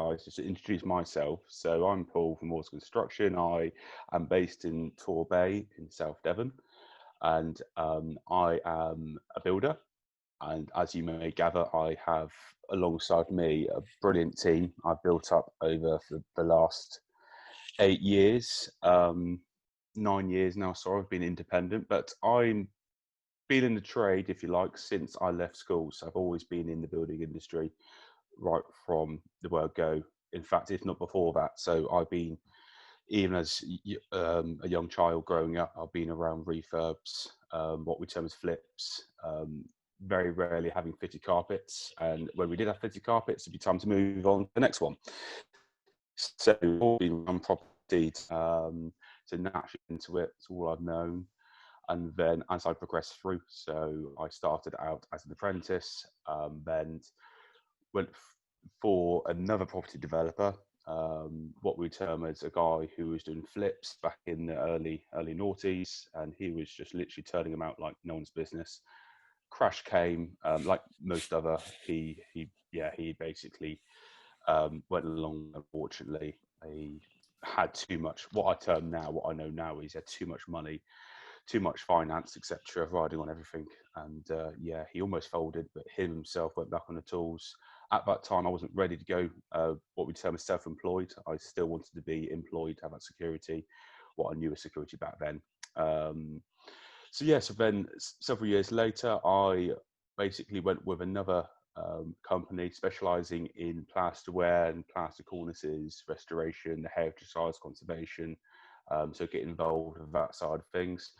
guys, just to introduce myself. So I'm Paul from Mortar Construction. I am based in Torbay in South Devon, and I am a builder. And as you may gather, I have alongside me a brilliant team I've built up over the last 8 years, 9 years now. Sorry, I've been independent, but I'm been in the trade, if you like, since I left school. So I've always been in the building industry right from the word go. In fact, if not before that. So I've been, even as a young child growing up, I've been around refurbs, what we term as flips, very rarely having fitted carpets. And when we did have fitted carpets, it'd be time to move on to the next one. So all been around property, so naturally into it, it's all I've known. And then as I progressed through, so I started out as an apprentice, then went for another property developer, what we term as a guy who was doing flips back in the early noughties, and he was just literally turning them out like no one's business. Crash came, like most other, he basically went along. Unfortunately, he had too much. What I know now is he had too much money, too much finance, etc., riding on everything. And he almost folded, but him himself went back on the tools. At that time, I wasn't ready to go what we term as self-employed. I still wanted to be employed, have that security, what I knew as security back then. So then several years later, I basically went with another company specialising in plasterware and plaster cornices, restoration, the heritage sites, conservation. So get involved with that side of things.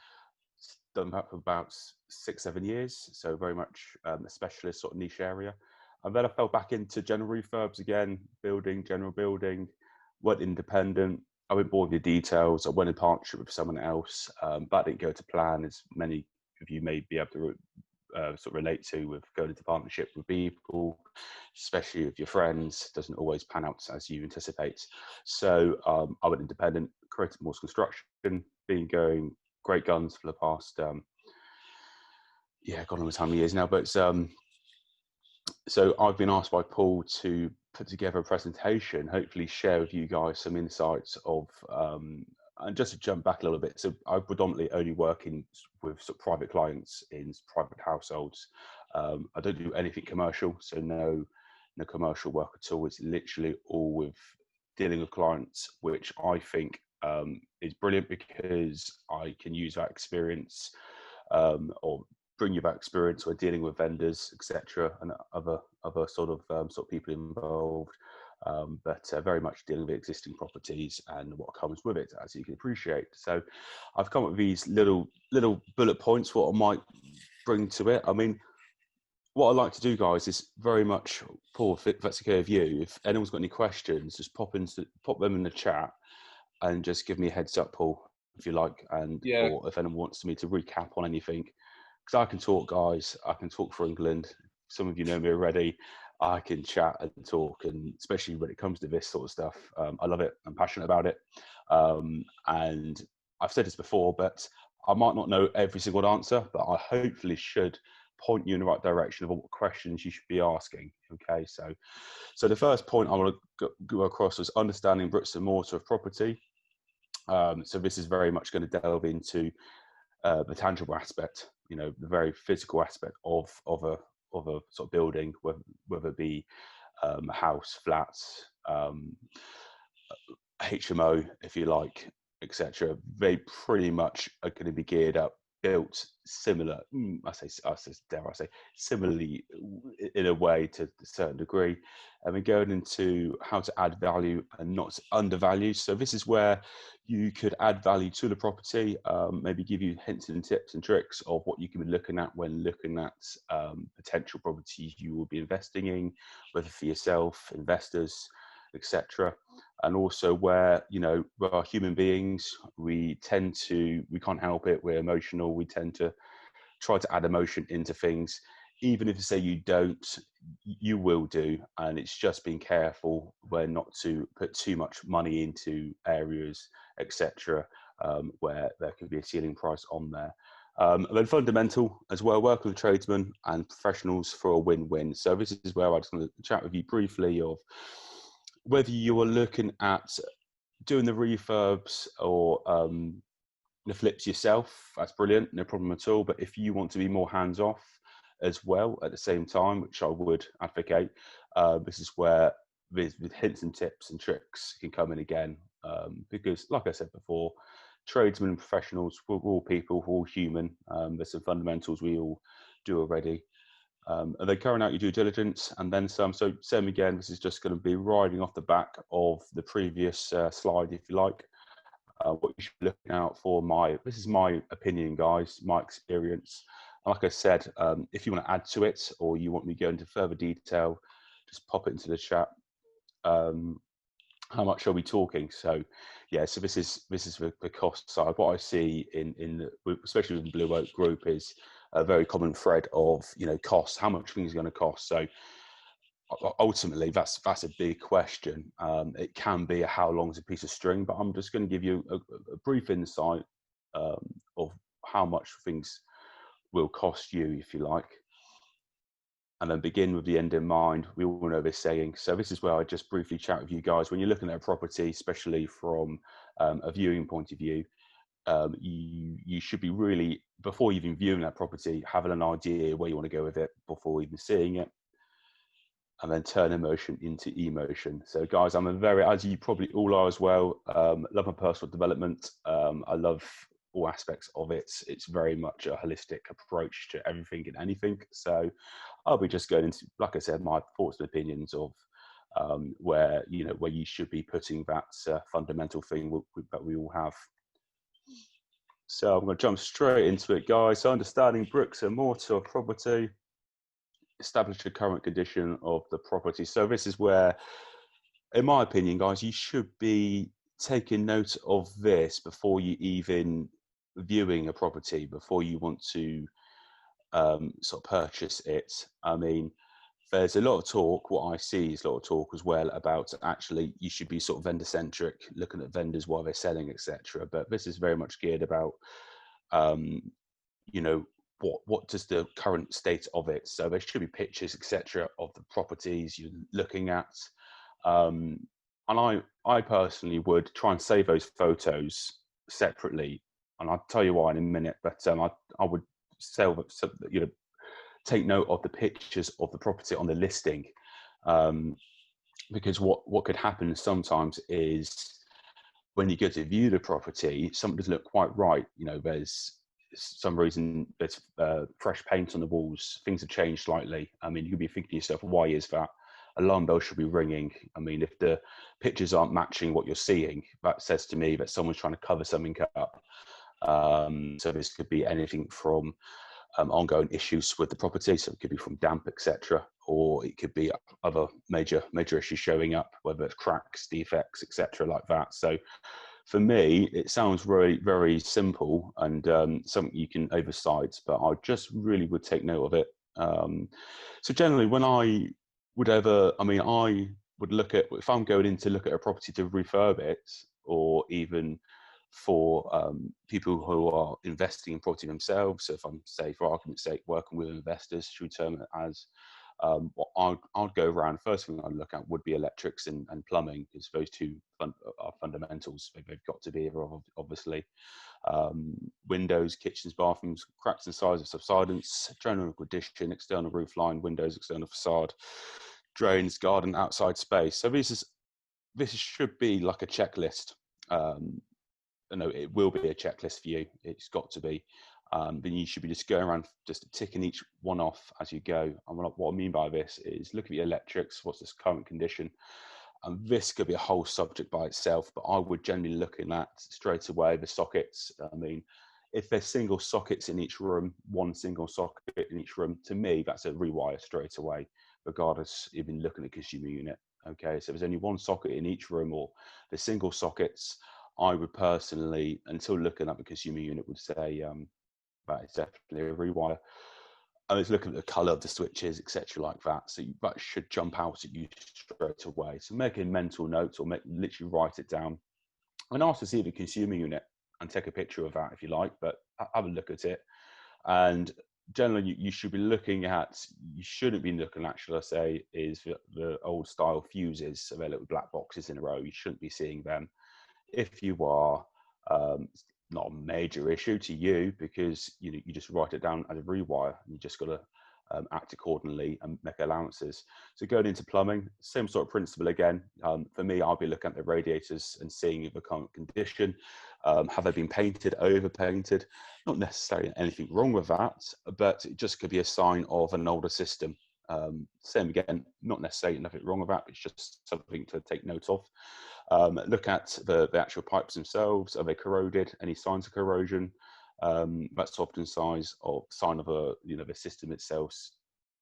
Done that for about 6-7 years, so very much a specialist sort of niche area. And then I fell back into general refurbs again, general building, went independent. I won't bore with the details. I went in partnership with someone else, but didn't go to plan, as many of you may be able to sort of relate to with going into partnership with people, especially with your friends. Doesn't always pan out as you anticipate. So I went independent, created Mortar Construction, been going great guns for the past gone on the time of years now, but so I've been asked by Paul to put together a presentation, hopefully share with you guys some insights of and just to jump back a little bit, so I predominantly only work with sort of private clients in private households. I don't do anything commercial, so no commercial work at all. It's literally all with dealing with clients, which I think is brilliant because I can use that experience or bring you that experience when dealing with vendors, etc., and other sort of people involved. But very much dealing with existing properties and what comes with it, as you can appreciate. So I've come up with these little bullet points, what I might bring to it. I mean, what I like to do, guys, is very much, Paul, if that's okay with you, if anyone's got any questions, just pop them in the chat and just give me a heads up, Paul, if you like, and or if anyone wants me to recap on anything. Because I can talk, guys. I can talk for England. Some of you know me already. I can chat and talk, and especially when it comes to this sort of stuff, I love it. I'm passionate about it, and I've said this before, but I might not know every single answer, but I hopefully should point you in the right direction of what questions you should be asking. Okay, so the first point I want to go across was understanding bricks and mortar of property. So this is very much going to delve into the tangible aspect, the very physical aspect of a sort of building, whether it be a house, flats, HMO, if you like, etc. They pretty much are going to be geared up, built similar. Dare I say, similarly in a way to a certain degree. And we're going into how to add value and not undervalue. So this is where you could add value to the property, maybe give you hints and tips and tricks of what you can be looking at when looking at potential properties you will be investing in, whether for yourself, investors, etc. And also where, we are human beings, we can't help it, we're emotional, we tend to try to add emotion into things. Even if you say you don't, you will do. And it's just being careful where not to put too much money into areas, etc., where there could be a ceiling price on there. And then fundamental as well, work with tradesmen and professionals for a win-win. So this is where I just want to chat with you briefly of whether you are looking at doing the refurbs or the flips yourself, that's brilliant, no problem at all. But if you want to be more hands off as well at the same time, which I would advocate, this is where with hints and tips and tricks can come in again. Because, like I said before, tradesmen and professionals, we're all people, we're all human. There's some fundamentals we all do already. And they carrying out your due diligence and then some. So same again, this is just going to be riding off the back of the previous slide, if you like. What you should be looking out for, this is my opinion, guys, my experience. And like I said, if you want to add to it or you want me to go into further detail, just pop it into the chat. How much are we talking? So yeah, so this is the cost side. What I see especially with the Blue Oak Group is a very common thread of, you know, costs, how much things are going to cost. So ultimately that's a big question. It can be how long is a piece of string, but I'm just going to give you a brief insight of how much things will cost you, if you like, and then begin with the end in mind. We all know this saying. So this is where I just briefly chat with you guys. When you're looking at a property, especially from a viewing point of view, you should be really, before even viewing that property, having an idea where you want to go with it before even seeing it, and then turn emotion into emotion. So guys, I'm a very, as you probably all are as well, love my personal development. I love all aspects of it. It's very much a holistic approach to everything and anything. So I'll be just going into, like I said, my thoughts and opinions of where you should be putting that fundamental thing that we all have. So I'm going to jump straight into it, guys. So understanding bricks and mortar property, establish the current condition of the property. So this is where, in my opinion, guys, you should be taking note of this before you even viewing a property, before you want to sort of purchase it. I mean, there's a lot of talk. What I see is a lot of talk as well about actually you should be sort of vendor centric, looking at vendors while they're selling, etc. But this is very much geared about, you know, what does the current state of it. So there should be pictures, etc., of the properties you're looking at. And I personally would try and save those photos separately, and I'll tell you why in a minute. But I would take note of the pictures of the property on the listing, because what could happen sometimes is when you go to view the property, something doesn't look quite right. You know, there's some reason there's fresh paint on the walls, things have changed slightly. I mean, you could be thinking to yourself, why is that? Alarm bell should be ringing. I mean, if the pictures aren't matching what you're seeing, that says to me that someone's trying to cover something up. So this could be anything from ongoing issues with the property, so it could be from damp, etc., or it could be other major issues showing up, whether it's cracks, defects, etc., like that. So for me, it sounds very, very simple and something you can oversight, but I just really would take note of it. So generally, when I would I would look at, if I'm going in to look at a property to refurb it, or even for people who are investing in property themselves. So if I'm, say, for argument's sake, working with investors, should we term it as, what I'd go around, first thing I'd look at would be electrics and plumbing, because those two are fundamentals. They've got to be here, obviously. Windows, kitchens, bathrooms, cracks and size of subsidence, general condition, external roof line, windows, external facade, drains, garden, outside space. So this should be like a checklist. No, it will be a checklist for you. It's got to be. Then you should be just going around, just ticking each one off as you go. And what I mean by this is look at the electrics. What's this current condition? And this could be a whole subject by itself, but I would generally look at that straight away. The sockets. I mean, if there's single sockets in each room, one single socket in each room, to me, that's a rewire straight away, regardless if you're looking at a consumer unit. Okay, so if there's only one socket in each room or the single sockets, I would personally, until looking at the consumer unit, would say that is definitely a rewire. And it's looking at the colour of the switches, etc., like that. So that should jump out at you straight away. So making mental notes, or literally write it down, and also see the consumer unit and take a picture of that if you like, but have a look at it. And generally you should be looking at, you shouldn't be looking at, shall I say, is the old style fuses, so they're little black boxes in a row. You shouldn't be seeing them. If you are, it's not a major issue to you, because you just write it down as a rewire, and you just got to act accordingly and make allowances. So going into plumbing, same sort of principle again. For me, I'll be looking at the radiators and seeing the current condition. Have they been painted, overpainted? Not necessarily anything wrong with that, but it just could be a sign of an older system. Same again, not necessarily nothing wrong with that, it's just something to take note of. Look at the actual pipes themselves. Are they corroded? Any signs of corrosion? That's often sign of the system itself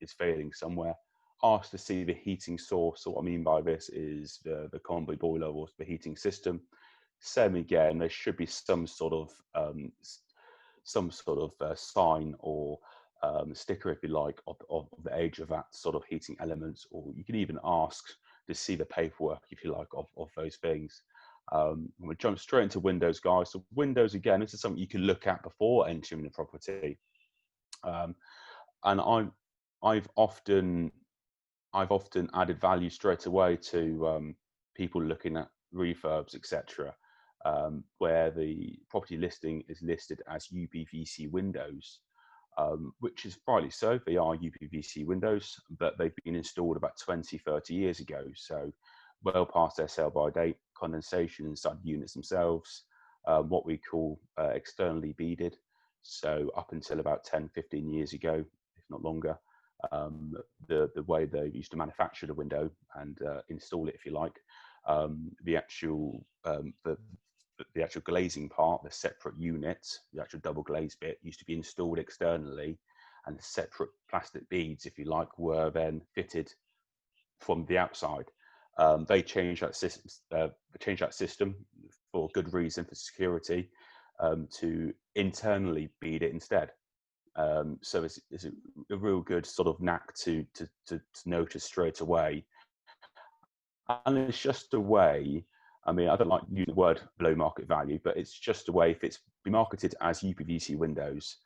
is failing somewhere. Ask to see the heating source. So what I mean by this is the combi boiler or the heating system. Same again, there should be some sort of sign or sticker, if you like, of the age of that sort of heating elements, or you can even ask to see the paperwork, if you like, of those things. We'll jump straight into windows, guys. So windows, again, this is something you can look at before entering the property. And I've often added value straight away to people looking at refurbs, etc., where the property listing is listed as UPVC windows, which is rightly so. They are UPVC windows, but they've been installed about 20, 30 years ago. So well past their sell-by date. Condensation inside the units themselves, what we call externally beaded. So up until about 10, 15 years ago, if not longer, the way they used to manufacture the window and install it, if you like, the actual glazing part, the separate unit, the actual double glazed bit, used to be installed externally, and separate plastic beads, if you like, were then fitted from the outside. They changed that system for good reason, for security, to internally bead it instead. So it's a real good sort of knack to notice straight away. And it's just a way, I mean, I don't like using the word below market value, but it's just a way, if it's be marketed as UPVC windows,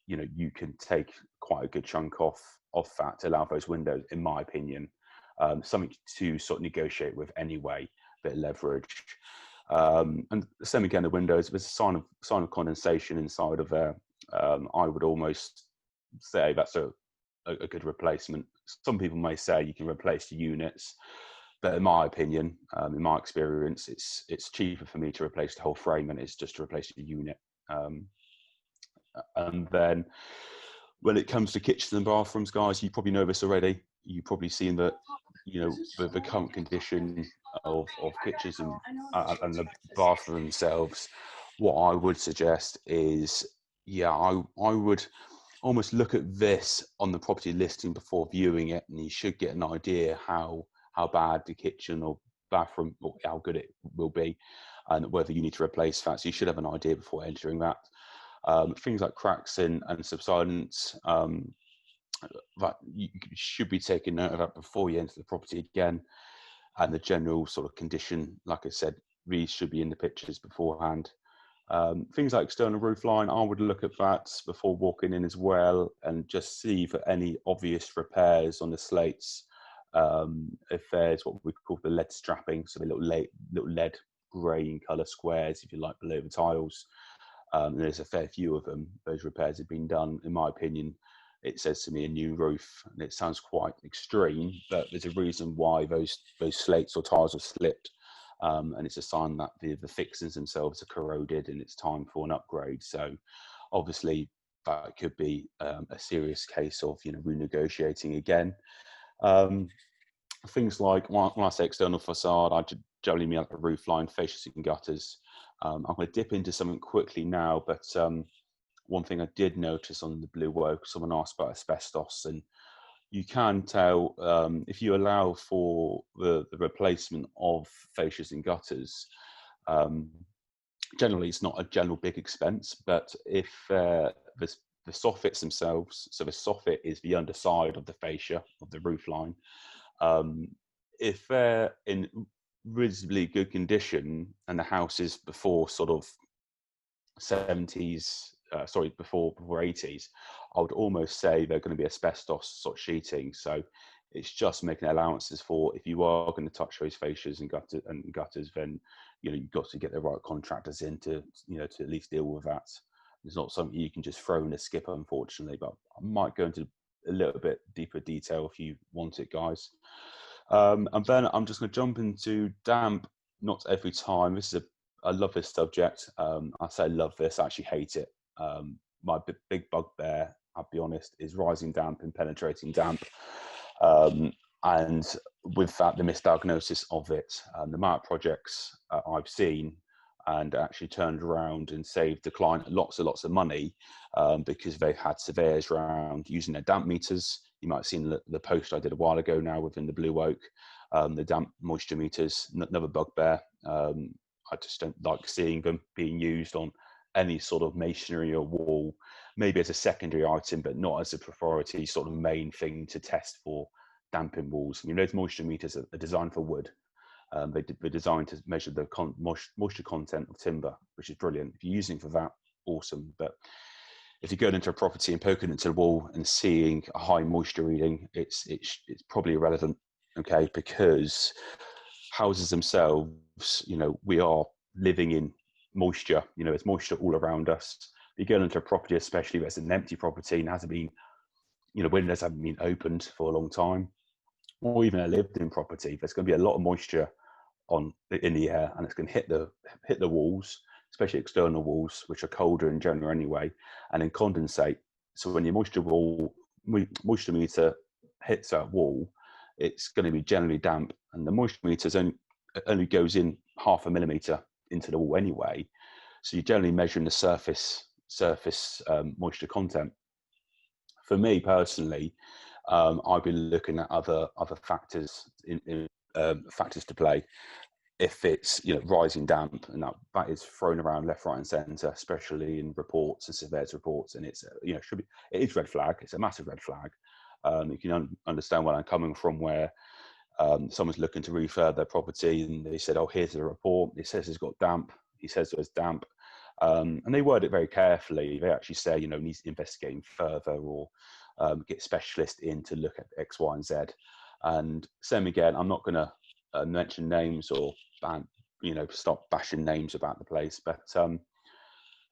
you can take quite a good chunk off that to allow those windows, in my opinion. Something to sort of negotiate with anyway, bit of leverage. And the same again, the windows, there's a sign of condensation inside of there. I would almost say that's a good replacement. Some people may say you can replace the units, but in my opinion, in my experience, it's cheaper for me to replace the whole frame than it is just to replace the unit. And then when it comes to kitchens and bathrooms, guys, you probably know this already. You've probably seen that, the current condition of kitchens and the bathroom themselves. What I would suggest is, I would almost look at this on the property listing before viewing it, and you should get an idea how bad the kitchen or bathroom, or how good it will be, and whether you need to replace that. So you should have an idea before entering that. Things like cracks and subsidence, that you should be taking note of that before you enter the property again. And the general sort of condition, like I said, really should be in the pictures beforehand. Things like external roof line, I would look at that before walking in as well, and just see for any obvious repairs on the slates. If there's what we call the lead strapping, so the little lead grey in colour squares, if you like, below the tiles. There's a fair few of them. Those repairs have been done, in my opinion. It says to me a new roof, and it sounds quite extreme, but there's a reason why those slates or tiles are slipped. And it's a sign that the fixings themselves are corroded and it's time for an upgrade. So obviously that could be a serious case of renegotiating again. Things like, when I say external facade, I generally mean like the roof line, fascias and gutters. I'm going to dip into something quickly now, but one thing I did notice on the Blue Oak, someone asked about asbestos, and you can tell if you allow for the replacement of fascias and gutters. Generally, it's not a general big expense, but if the soffits themselves, so the soffit is the underside of the fascia of the roof line, if they're in reasonably good condition and the house is before sort of 70s, before 80s, I would almost say they're going to be asbestos sort of sheeting. So it's just making allowances for, if you are going to touch those fascias and gutters, then you've got to get the right contractors in to to at least deal with that. It's not something you can just throw in a skip, unfortunately. But I might go into a little bit deeper detail if you want it, guys. And then I'm just going to jump into damp. Not every time. I love this subject. I say love this. I actually hate it. My big bugbear, I'll be honest, is rising damp and penetrating damp. And with that, the misdiagnosis of it. The amount of projects I've seen and actually turned around and saved the client lots and lots of money because they've had surveyors around using their damp meters. You might have seen the post I did a while ago now within the Blue Oak, the damp moisture meters, another bugbear. I just don't like seeing them being used on any sort of masonry or wall, maybe as a secondary item, but not as a priority sort of main thing to test for damping walls. Those moisture meters are designed for wood. They're designed to measure the moisture content of timber, which is brilliant. If you're using it for that, awesome. But if you're going into a property and poking into the wall and seeing a high moisture reading, it's probably irrelevant, okay? Because houses themselves, we are living in moisture. There's moisture all around us. You go into a property, especially if it's an empty property and hasn't been, windows haven't been opened for a long time, or even a lived-in property, there's going to be a lot of moisture in the air, and it's going to hit the walls, especially external walls, which are colder in general anyway, and then condensate. So when your moisture meter hits that wall, it's going to be generally damp, and the moisture meter only goes in 0.5 millimeter into the wall anyway. So you're generally measuring the surface moisture content. For me personally, I've been looking at other factors factors to play. If it's rising damp, and that is thrown around left, right, and centre, especially in reports and surveyors reports, and it's it is red flag. It's a massive red flag. You can understand where I'm coming from, where someone's looking to refurb their property, and they said, "Oh, here's the report. It says it's got damp. He says there's damp," and they word it very carefully. They actually say, needs investigating further, or get specialists in to look at X, Y, and Z. And same again, I'm not going to mention names or stop bashing names about the place, but in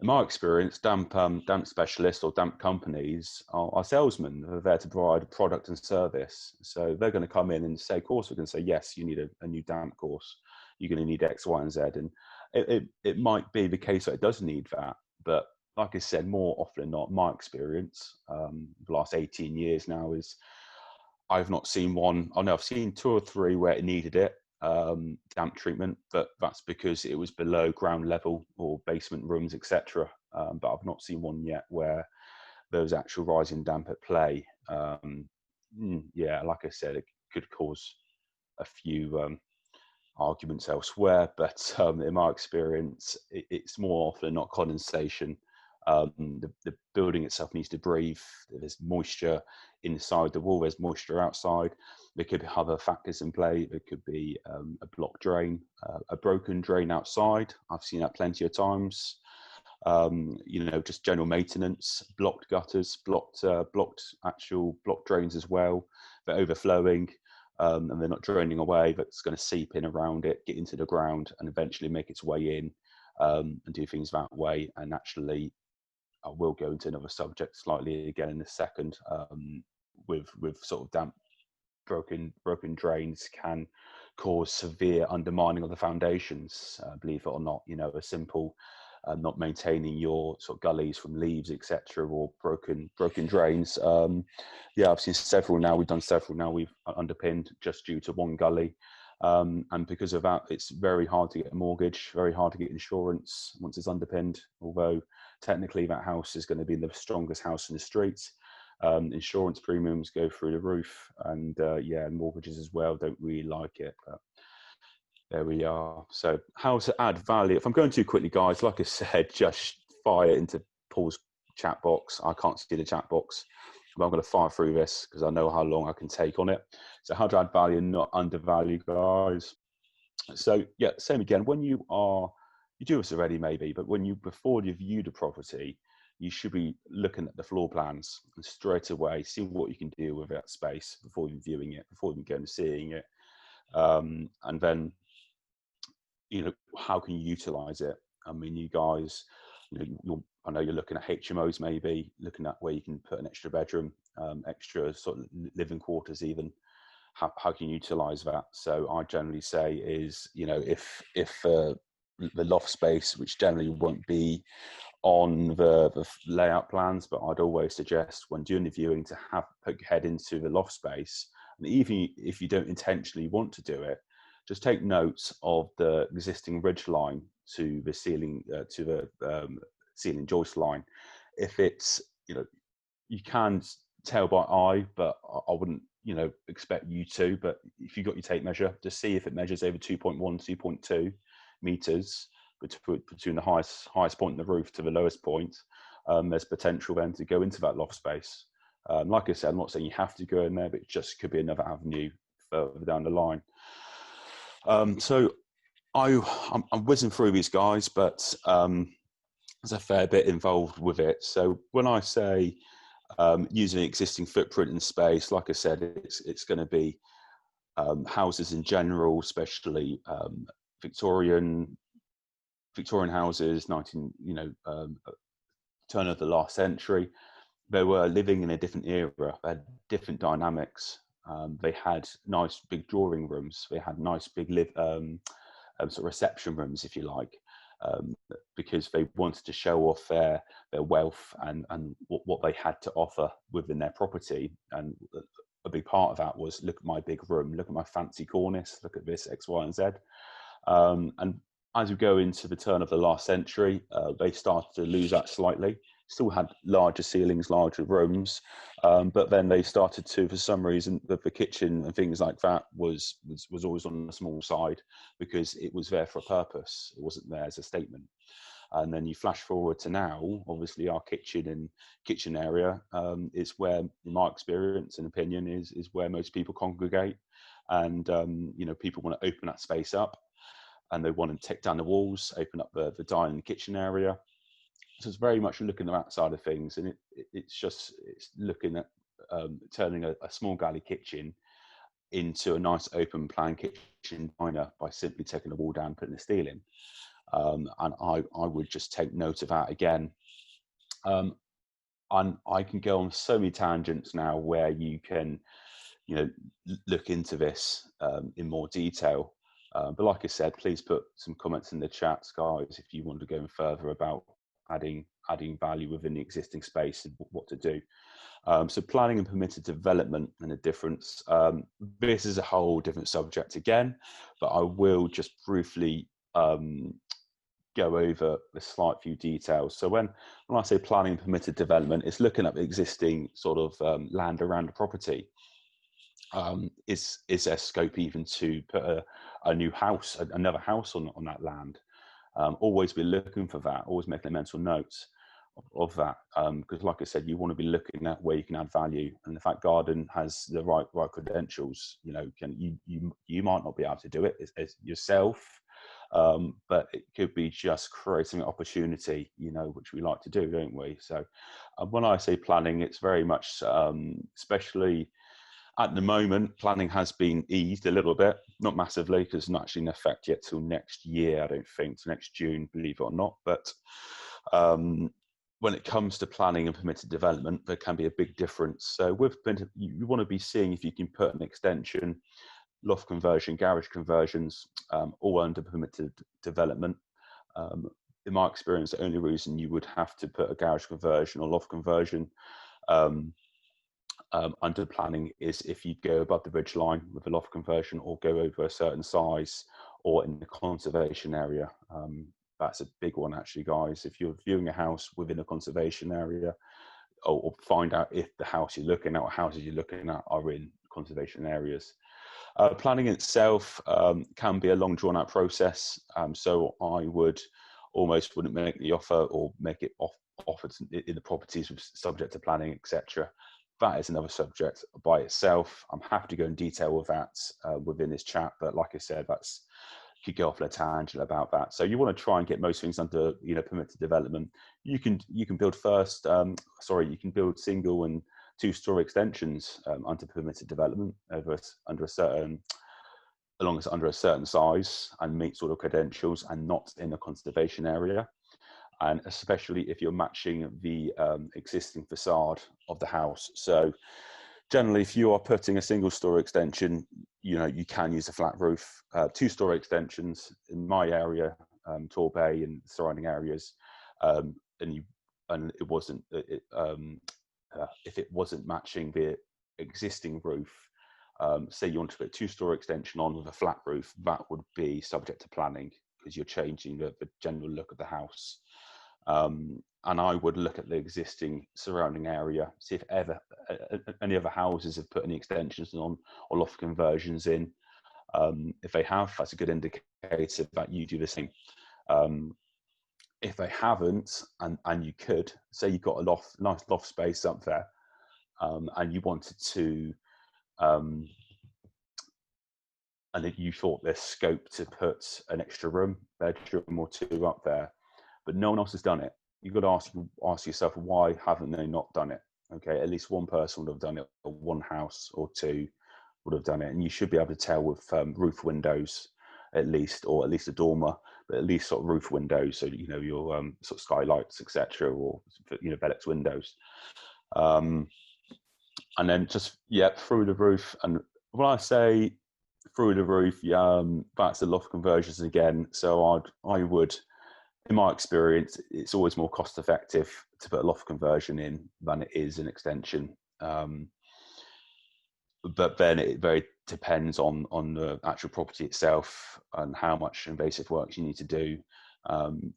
my experience, damp specialists or damp companies are salesmen who are there to provide a product and service. So they're going to come in and say, of course, we're going to say, yes, you need a new damp course. You're going to need X, Y, and Z. And it might be the case that it does need that. But like I said, more often than not, my experience, the last 18 years now, is I've not seen one. I know I've seen 2 or 3 where it needed it, damp treatment, but that's because it was below ground level or basement rooms, etc. But I've not seen one yet where there was actual rising damp at play. Yeah, like I said, it could cause a few arguments elsewhere, but in my experience, it's more often not condensation. The building itself needs to breathe. There's moisture inside the wall, there's moisture outside. There could be other factors in play. There could be a blocked drain, a broken drain outside. I've seen that plenty of times. Just general maintenance, blocked gutters, blocked drains as well. They're overflowing. And they're not draining away, but it's going to seep in around it, get into the ground, and eventually make its way in, and do things that way. And actually, I will go into another subject slightly again in a second, with sort of damp, broken drains can cause severe undermining of the foundations. Believe it or not, a simple not maintaining your sort of gullies from leaves, etc., or broken drains. Yeah, I've seen several now. We've done several now. We've underpinned just due to one gully, and because of that, it's very hard to get a mortgage, very hard to get insurance once it's underpinned. Although technically that house is going to be the strongest house in the street. Insurance premiums go through the roof, and mortgages as well don't really like it. But there we are. So how to add value. If I'm going too quickly, guys, like I said, just fire it into Paul's chat box. I can't see the chat box, but I'm going to fire through this because I know how long I can take on it. So how to add value and not undervalue, guys. So yeah, same again. When you do this already maybe, but before you view the property, you should be looking at the floor plans and straight away see what you can do with that space before even viewing it, before even going and seeing it. And then, how can you utilize it? I mean, you guys, I know you're looking at HMOs, maybe looking at where you can put an extra bedroom, extra sort of living quarters even. How can you utilize that? So I generally say is, if the loft space, which generally won't be on the layout plans, but I'd always suggest when doing the viewing to poke your head into the loft space. And even if you don't intentionally want to do it, just take notes of the existing ridge line to the ceiling, ceiling joist line. If it's, you can tell by eye, but I wouldn't, expect you to. But if you've got your tape measure, just see if it measures over 2.1, 2.2 meters between the highest point in the roof to the lowest point. There's potential then to go into that loft space. Like I said, I'm not saying you have to go in there, but it just could be another avenue further down the line. So I'm whizzing through these guys, but there's a fair bit involved with it. So when I say using existing footprint in space, like I said, it's going to be houses in general, especially Victorian houses, turn of the last century. They were living in a different era. They had different dynamics. They had nice big drawing rooms. They had nice big sort of reception rooms, if you like, because they wanted to show off their wealth and what they had to offer within their property. And a big part of that was, look at my big room, look at my fancy cornice, look at this X, Y, and Z. And as we go into the turn of the last century, they started to lose that slightly. Still had larger ceilings, larger rooms, but then they started to, for some reason, the kitchen and things like that was always on the small side because it was there for a purpose. It wasn't there as a statement. And then you flash forward to now, obviously our kitchen area is where, in my experience and opinion, is where most people congregate. And, people want to open that space up and they want to take down the walls, open up the dining and kitchen area. So it's very much looking at that side of things, and it's looking at turning a small galley kitchen into a nice open plan kitchen diner by simply taking the wall down, putting the steel in. And I would just take note of that again. And I can go on so many tangents now where you can, look into this in more detail. But like I said, please put some comments in the chats, guys, if you want to go further about adding value within the existing space and what to do. So planning and permitted development and the difference. This is a whole different subject again, but I will just briefly go over a slight few details. So when I say planning and permitted development, it's looking at the existing sort of land around the property. Is there scope even to put a new house, another house on that land? Always be looking for that, always making a mental note of that, because like I said, you want to be looking at where you can add value, and if that garden has the right credentials, you might not be able to do it as yourself, but it could be just creating an opportunity, which we like to do, don't we? So when I say planning, it's very much, especially at the moment, planning has been eased a little bit, not massively, because it's not actually in effect yet till next year, I don't think, to next June, believe it or not. But when it comes to planning and permitted development, there can be a big difference. So you want to be seeing if you can put an extension, loft conversion, garage conversions, all under permitted development. In my experience, the only reason you would have to put a garage conversion or loft conversion under planning is if you go above the ridge line with a loft conversion or go over a certain size or in the conservation area. That's a big one actually, guys. If you're viewing a house within a conservation area, or find out if the house you're looking at or houses you're looking at are in conservation areas. Planning itself can be a long drawn out process. So I wouldn't make the offer or make it offered in the properties subject to planning, etc. That is another subject by itself. I'm happy to go in detail with that within this chat, but like I said, that's could go off on a tangent about that. So you want to try and get most things under, permitted development. You can build you can build single and two-story extensions under permitted development under a certain size and meet sort of credentials, and not in a conservation area. And especially if you're matching the existing facade of the house. So generally, if you are putting a single-story extension, you can use a flat roof. Two-story extensions in my area, Torbay and surrounding areas, if it wasn't matching the existing roof, say you want to put a two-story extension on with a flat roof, that would be subject to planning, because you're changing the general look of the house. And I would look at the existing surrounding area, see if ever any other houses have put any extensions on or loft conversions in. If they have, that's a good indicator that you do the same. If they haven't, and you could, say you've got a nice loft space up there, and you wanted to, and that you thought there's scope to put an extra bedroom or two up there, but no one else has done it. You've got to ask yourself, why haven't they not done it? Okay, at least one person would have done it, or one house or two would have done it, and you should be able to tell with roof windows, at least, or at least a dormer, but at least sort of roof windows, so your sort of skylights, etc., or Velux windows, and then just through the roof. And when I say through the roof, that's the loft conversions again. So I would. In my experience, it's always more cost effective to put a loft conversion in than it is an extension. But then it very depends on the actual property itself and how much invasive works you need to do.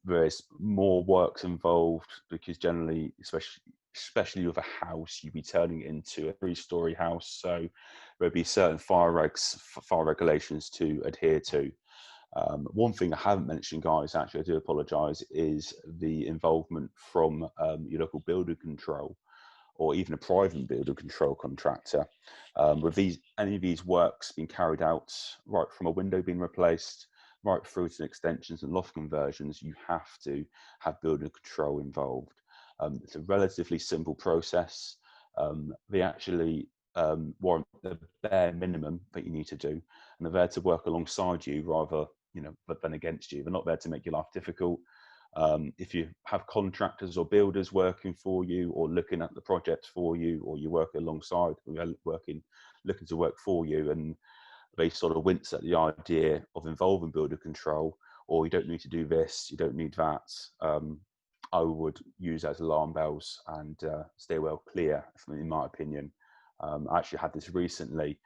There's more works involved, because generally, especially with a house, you'd be turning it into a 3-story house. So there'd be certain fire regulations to adhere to. One thing I haven't mentioned, guys, actually, I do apologise, is the involvement from your local builder control, or even a private builder control contractor. With any of these works being carried out, right from a window being replaced, right through to extensions and loft conversions, you have to have builder control involved. It's a relatively simple process. They actually warrant the bare minimum that you need to do, and they're there to work alongside you rather than against you. They're not there to make your life difficult. If you have contractors or builders working for you, or looking at the projects for you, or you work alongside, looking to work for you, and they sort of wince at the idea of involving builder control, or you don't need to do this, you don't need that, I would use as alarm bells and stay well clear, in my opinion. I actually had this recently,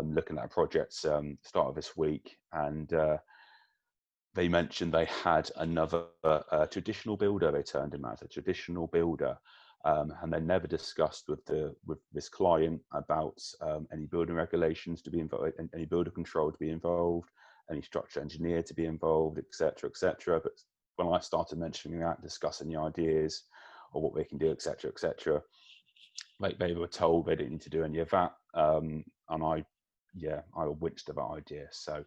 looking at a project start of this week, and they mentioned they had another traditional builder. They turned him as a traditional builder, and they never discussed with this client about any building regulations to be involved, any builder control to be involved, any structural engineer to be involved, etc., etc. But when I started mentioning that, discussing the ideas or what they can do, etc., etc., they were told they didn't need to do any of that, and I winched at that idea. So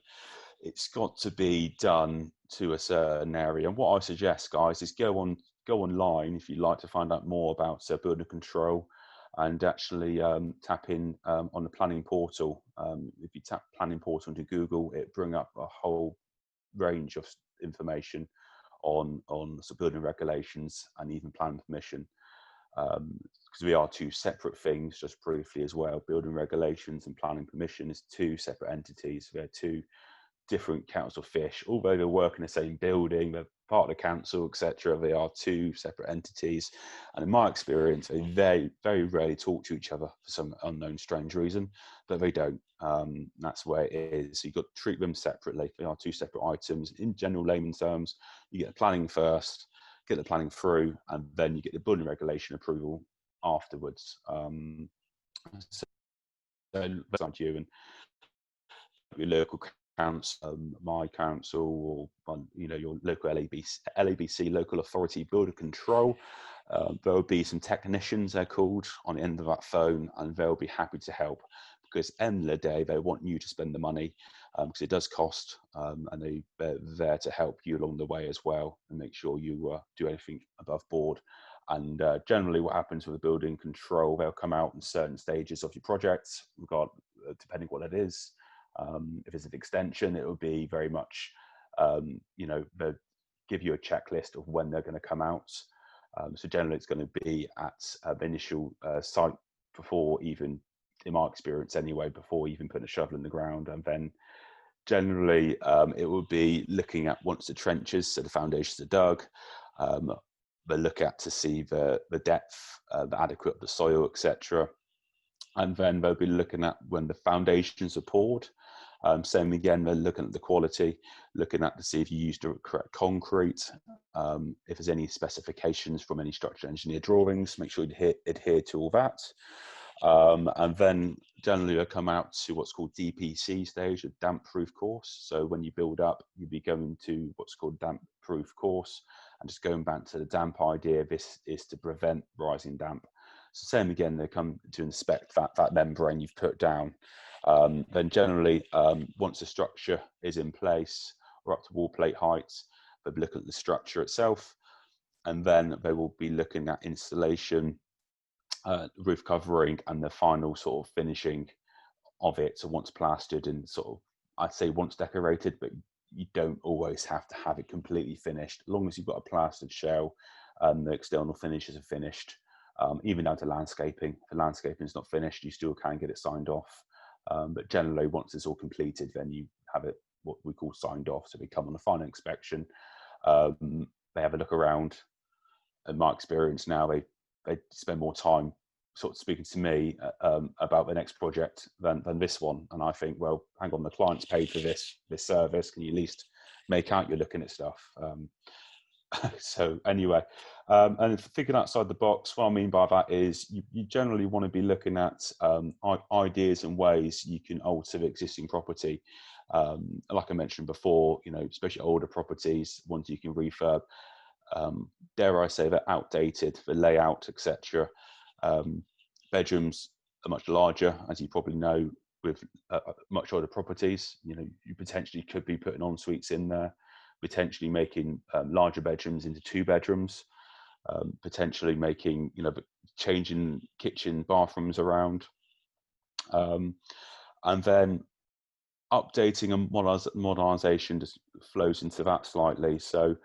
it's got to be done to a certain area. And what I suggest, guys, is go online if you'd like to find out more about building control, and actually tap in on the planning portal. If you tap planning portal into Google, it bring up a whole range of information on building regulations and even planning permission. Because we are two separate things, just briefly as well. Building regulations and planning permission is two separate entities. They're two different council fish. Although they work in the same building, they're part of the council, etc., they are two separate entities. And in my experience, they very, very rarely talk to each other for some unknown, strange reason, but they don't. That's where it is. So you've got to treat them separately. They are two separate items. In general layman terms, you get the planning first, get the planning through, and then you get the building regulation approval afterwards. So that's on you and your local council, my council, or your local LABC, local authority builder control. There will be some technicians, they're called, on the end of that phone, and they'll be happy to help, because end of the day, they want you to spend the money because it does cost, and they're there to help you along the way as well and make sure you do anything above board. And generally what happens with the building control, they'll come out in certain stages of your project, depending what it is. If it's an extension, it will be very much, they'll give you a checklist of when they're going to come out. So generally it's going to be at the initial site before even, in my experience anyway, before even putting a shovel in the ground. And then generally it will be looking at once the trenches, so the foundations are dug, they look at to see the depth, the adequate of the soil, etc. And then they'll be looking at when the foundations are poured. Same again, they're looking at the quality, looking at to see if you used the correct concrete, if there's any specifications from any structural engineer drawings, make sure you adhere to all that. And then generally they'll come out to what's called DPC stage, a damp proof course. So when you build up, you'll be going to what's called damp proof course. And just going back to the damp idea, this is to prevent rising damp. So same again, they come to inspect that membrane you've put down. Then generally, once the structure is in place or up to wall plate heights, they'll look at the structure itself, and then they will be looking at installation, roof covering, and the final sort of finishing of it. So once plastered and sort of, I'd say once decorated, but you don't always have to have it completely finished. As long as you've got a plastered shell, the external finishes are finished, even down to landscaping. If the landscaping is not finished, you still can get it signed off. But generally, once it's all completed, then you have it what we call signed off. So they come on a final inspection. They have a look around. In my experience now, they spend more time sort of speaking to me about the next project than this one. And I think, well, hang on, the client's paid for this service. Can you at least make out you're looking at stuff? So anyway, and thinking outside the box, what I mean by that is you generally want to be looking at ideas and ways you can alter the existing property. Like I mentioned before, especially older properties, ones you can refurb. Dare I say they're outdated, the layout, etc. Bedrooms are much larger, as you probably know, with much older properties. You potentially could be putting en suites in there, potentially making larger bedrooms into 2 bedrooms, potentially making, changing kitchen, bathrooms around, and then updating and modernisation just flows into that slightly. So,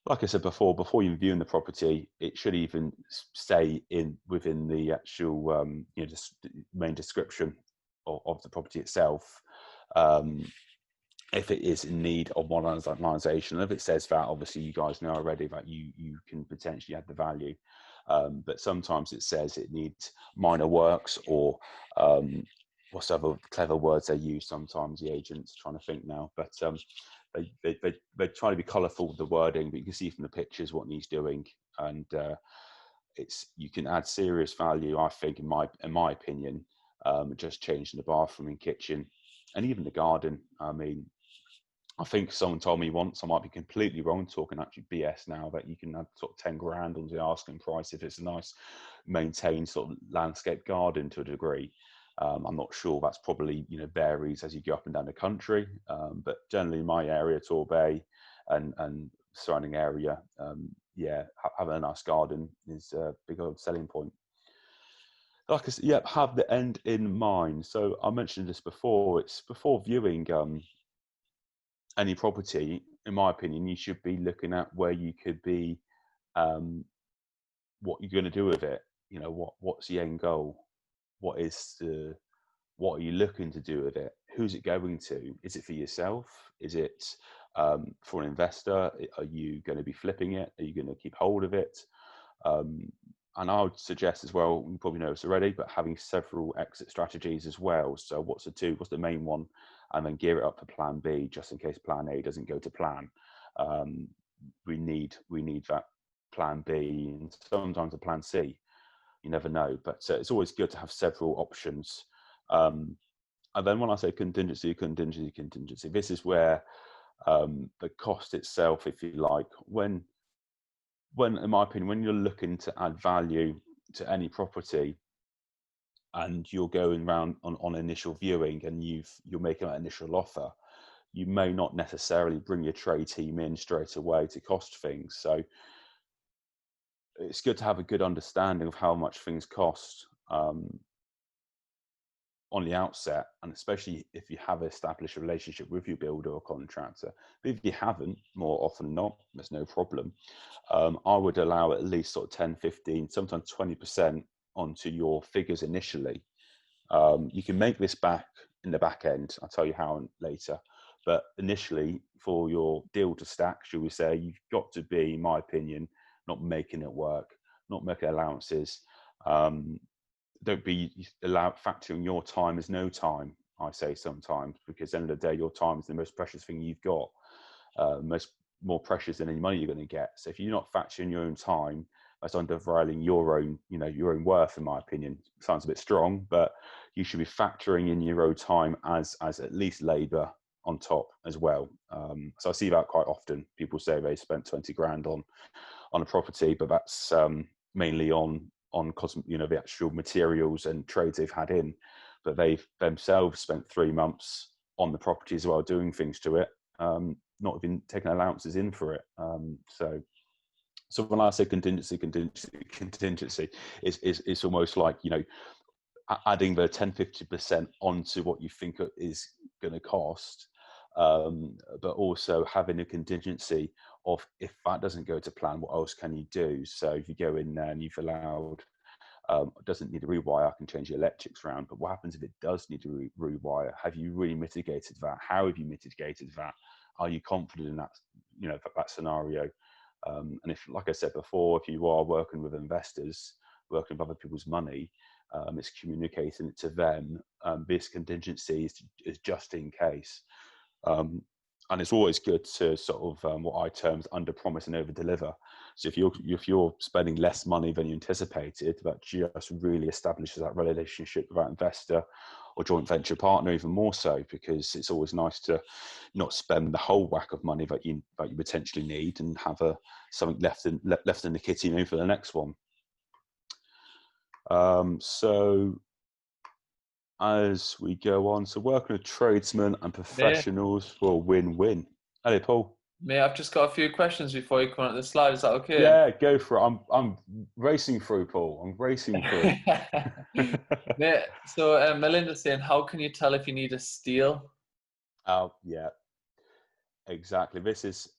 like I said before you viewing the property, it should even stay within the actual, just main description of the property itself. If it is in need of modernisation, if it says that, obviously you guys know already that you can potentially add the value. But sometimes it says it needs minor works, or what's other clever words they use sometimes, the agents, trying to think now, but they try to be colourful with the wording, but you can see from the pictures what needs doing, and you can add serious value, I think, in my opinion, just changing the bathroom and kitchen, and even the garden. I mean, I think someone told me once, I might be completely wrong, talking actually BS now, that you can add sort of 10 grand on the asking price if it's a nice maintained sort of landscape garden to a degree. I'm not sure, that's probably, varies as you go up and down the country. But generally in my area, Torbay and surrounding area, having a nice garden is a big old selling point. Like I said, have the end in mind. So I mentioned this before, it's before viewing any property, in my opinion, you should be looking at where you could be, what you're going to do with it. What's the end goal? What are you looking to do with it? Who's it going to? Is it for yourself? Is it for an investor? Are you going to be flipping it? Are you going to keep hold of it? And I would suggest as well, you probably know this already, but having several exit strategies as well. So what's the main one? And then gear it up for plan B, just in case plan A doesn't go to plan. We need that plan B, and sometimes a plan C. You never know, but it's always good to have several options. And then when I say contingency, this is where the cost itself, if you like, when in my opinion, when you're looking to add value to any property, and you're going around on initial viewing, and you're making that initial offer, you may not necessarily bring your trade team in straight away to cost things. So it's good to have a good understanding of how much things cost on the outset, and especially if you have established a relationship with your builder or contractor. But if you haven't, more often than not, there's no problem. I would allow at least sort of 10, 15, sometimes 20% onto your figures initially. You can make this back in the back end. I'll tell you how later. But initially, for your deal to stack, shall we say, you've got to be, in my opinion, not making it work, not making allowances. Don't be factoring your time as no time, I say sometimes, because at the end of the day, your time is the most precious thing you've got, more precious than any money you're going to get. So if you're not factoring your own time, that's undervaluing your own, your own worth, in my opinion. Sounds a bit strong, but you should be factoring in your own time as at least labour on top as well. So I see that quite often. People say they spent 20 grand on a property, but that's mainly on the actual materials and trades they've had in, but they've themselves spent 3 months on the property as well, doing things to it, not even taking allowances in for it. So when I say contingency, it's almost like, adding the 10-50% onto what you think is going to cost, but also having a contingency of, if that doesn't go to plan, what else can you do? So if you go in there and you've allowed, doesn't need a rewire, I can change the electrics around, but what happens if it does need to rewire? Have you really mitigated that? How have you mitigated that? Are you confident in that, that scenario? And if, like I said before, if you are working with investors, working with other people's money, it's communicating it to them. This contingency is just in case. And it's always good to sort of what I term as under promise and over deliver. So if you're spending less money than you anticipated, that just really establishes that relationship with that investor or joint venture partner even more so, because it's always nice to not spend the whole whack of money that you potentially need, and have something left in the kitty for the next one. So as we go on, so working with tradesmen and professionals for a win-win. Hello, Paul. Mate, I've just got a few questions before you come on the slide. Is that okay? Yeah, go for it. I'm racing through, Paul. I'm racing through. Mate, so Melinda's saying, how can you tell if you need a steel? Oh, yeah, exactly. This is a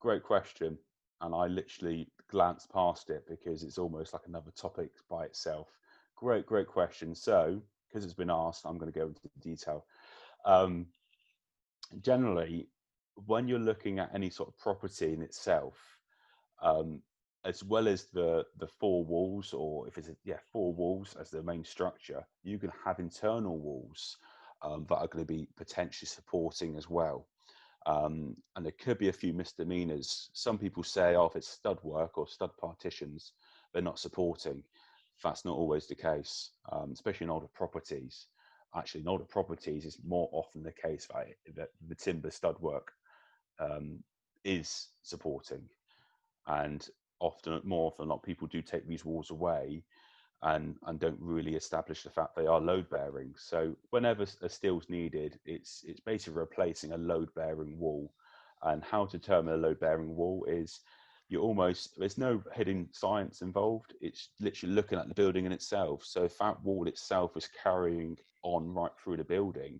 great question, and I literally glanced past it because it's almost like another topic by itself. Great question. So, because it's been asked, I'm going to go into detail. Generally, when you're looking at any sort of property in itself, as well as the 4 walls, or if it's 4 walls as the main structure, you can have internal walls that are going to be potentially supporting as well. And there could be a few misdemeanors. Some people say, if it's stud work or stud partitions, they're not supporting. That's not always the case, especially in older properties. Actually, in older properties, it's more often the case that the timber stud work is supporting. And more often than not, people do take these walls away and don't really establish the fact they are load bearing. So whenever a steel's needed, it's basically replacing a load bearing wall. And how to determine a load bearing wall is, there's no hidden science involved. It's literally looking at the building in itself. So if that wall itself is carrying on right through the building,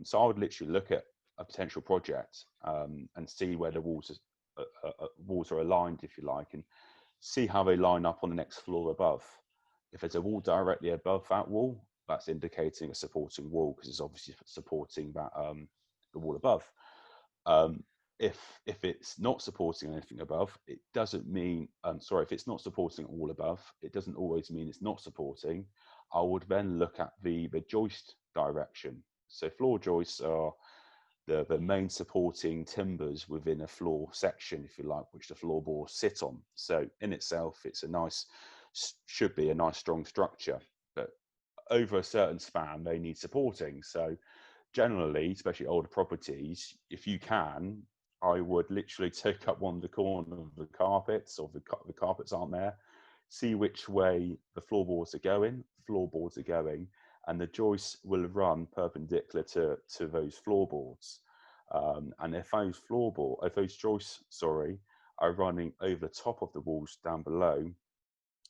so I would literally look at a potential project and see where the walls are aligned, if you like, and see how they line up on the next floor above. If there's a wall directly above that wall, that's indicating a supporting wall, because it's obviously supporting that the wall above. If it's not supporting anything above, it doesn't mean, if it's not supporting all above, it doesn't always mean it's not supporting. I would then look at the joist direction. So floor joists are the main supporting timbers within a floor section, if you like, which the floorboards sit on. So in itself, should be a nice strong structure, but over a certain span, they need supporting. So generally, especially older properties, if you can, I would literally take up one of the corners of the carpets, or the carpets aren't there, see which way the floorboards are going, floorboards are going, and the joists will run perpendicular to those floorboards. And if those joists, sorry, are running over the top of the walls down below,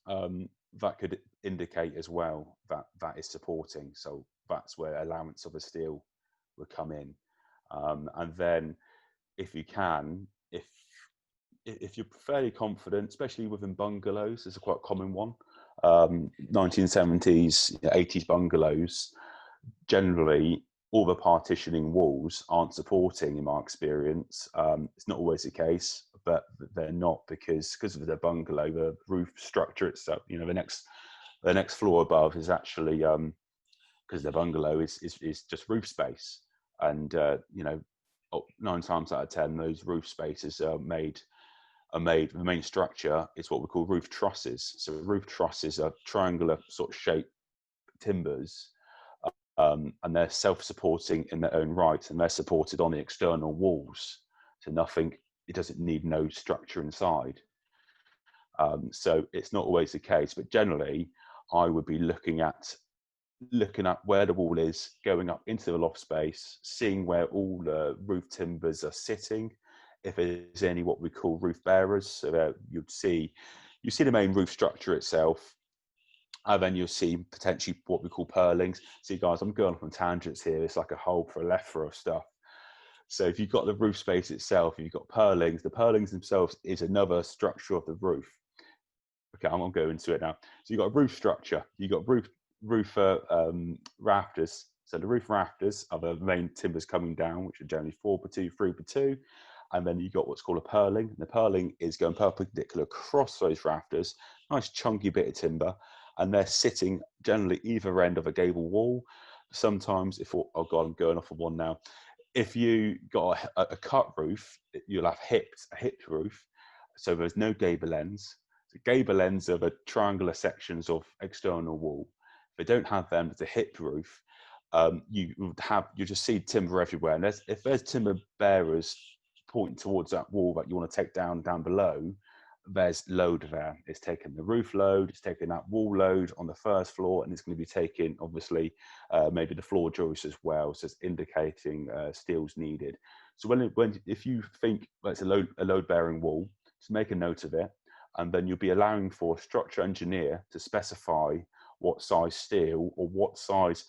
that could indicate as well that that is supporting. So that's where allowance of a steel would come in. And then, if you can, if you're fairly confident, especially within bungalows, it's a quite common one. 1970s, 80s bungalows, generally all the partitioning walls aren't supporting, in my experience. It's not always the case, but they're not because of the bungalow, the roof structure itself. The next floor above is actually because the bungalow is just roof space, and 9 times out of 10, those roof spaces are made. The main structure is what we call roof trusses. So roof trusses are triangular sort of shaped timbers, and they're self-supporting in their own right, and they're supported on the external walls. So it doesn't need no structure inside. So it's not always the case, but generally I would be looking at where the wall is, going up into the loft space, seeing where all the roof timbers are sitting, if there's any what we call roof bearers. So that you see the main roof structure itself, and then you'll see potentially what we call purlings. See, guys, I'm going off on tangents here. It's like a whole plethora of stuff. So if you've got the roof space itself, you've got purlings. The purlings themselves is another structure of the roof. Okay, I'm going to go into it now. So you've got a roof structure. You've got roof rafters. So the roof rafters are the main timbers coming down, which are generally 4x2, 3x2. And then you've got what's called a purling. And the purling is going perpendicular across those rafters. Nice chunky bit of timber. And they're sitting generally either end of a gable wall. Sometimes, oh God, I'm going off of one now. If you got a cut roof, you'll have a hipped roof. So there's no gable ends. The gable ends are the triangular sections of external wall. If they don't have them, it's a hipped roof. You just see timber everywhere. And if there's timber bearers pointing towards that wall that you want to take down below, there's load there. It's taking the roof load, it's taking that wall load on the first floor, and it's going to be taking, obviously, maybe the floor joists as well. So it's indicating steel's needed. So if you think that's a load bearing wall, just make a note of it, and then you'll be allowing for a structure engineer to specify what size steel or what size.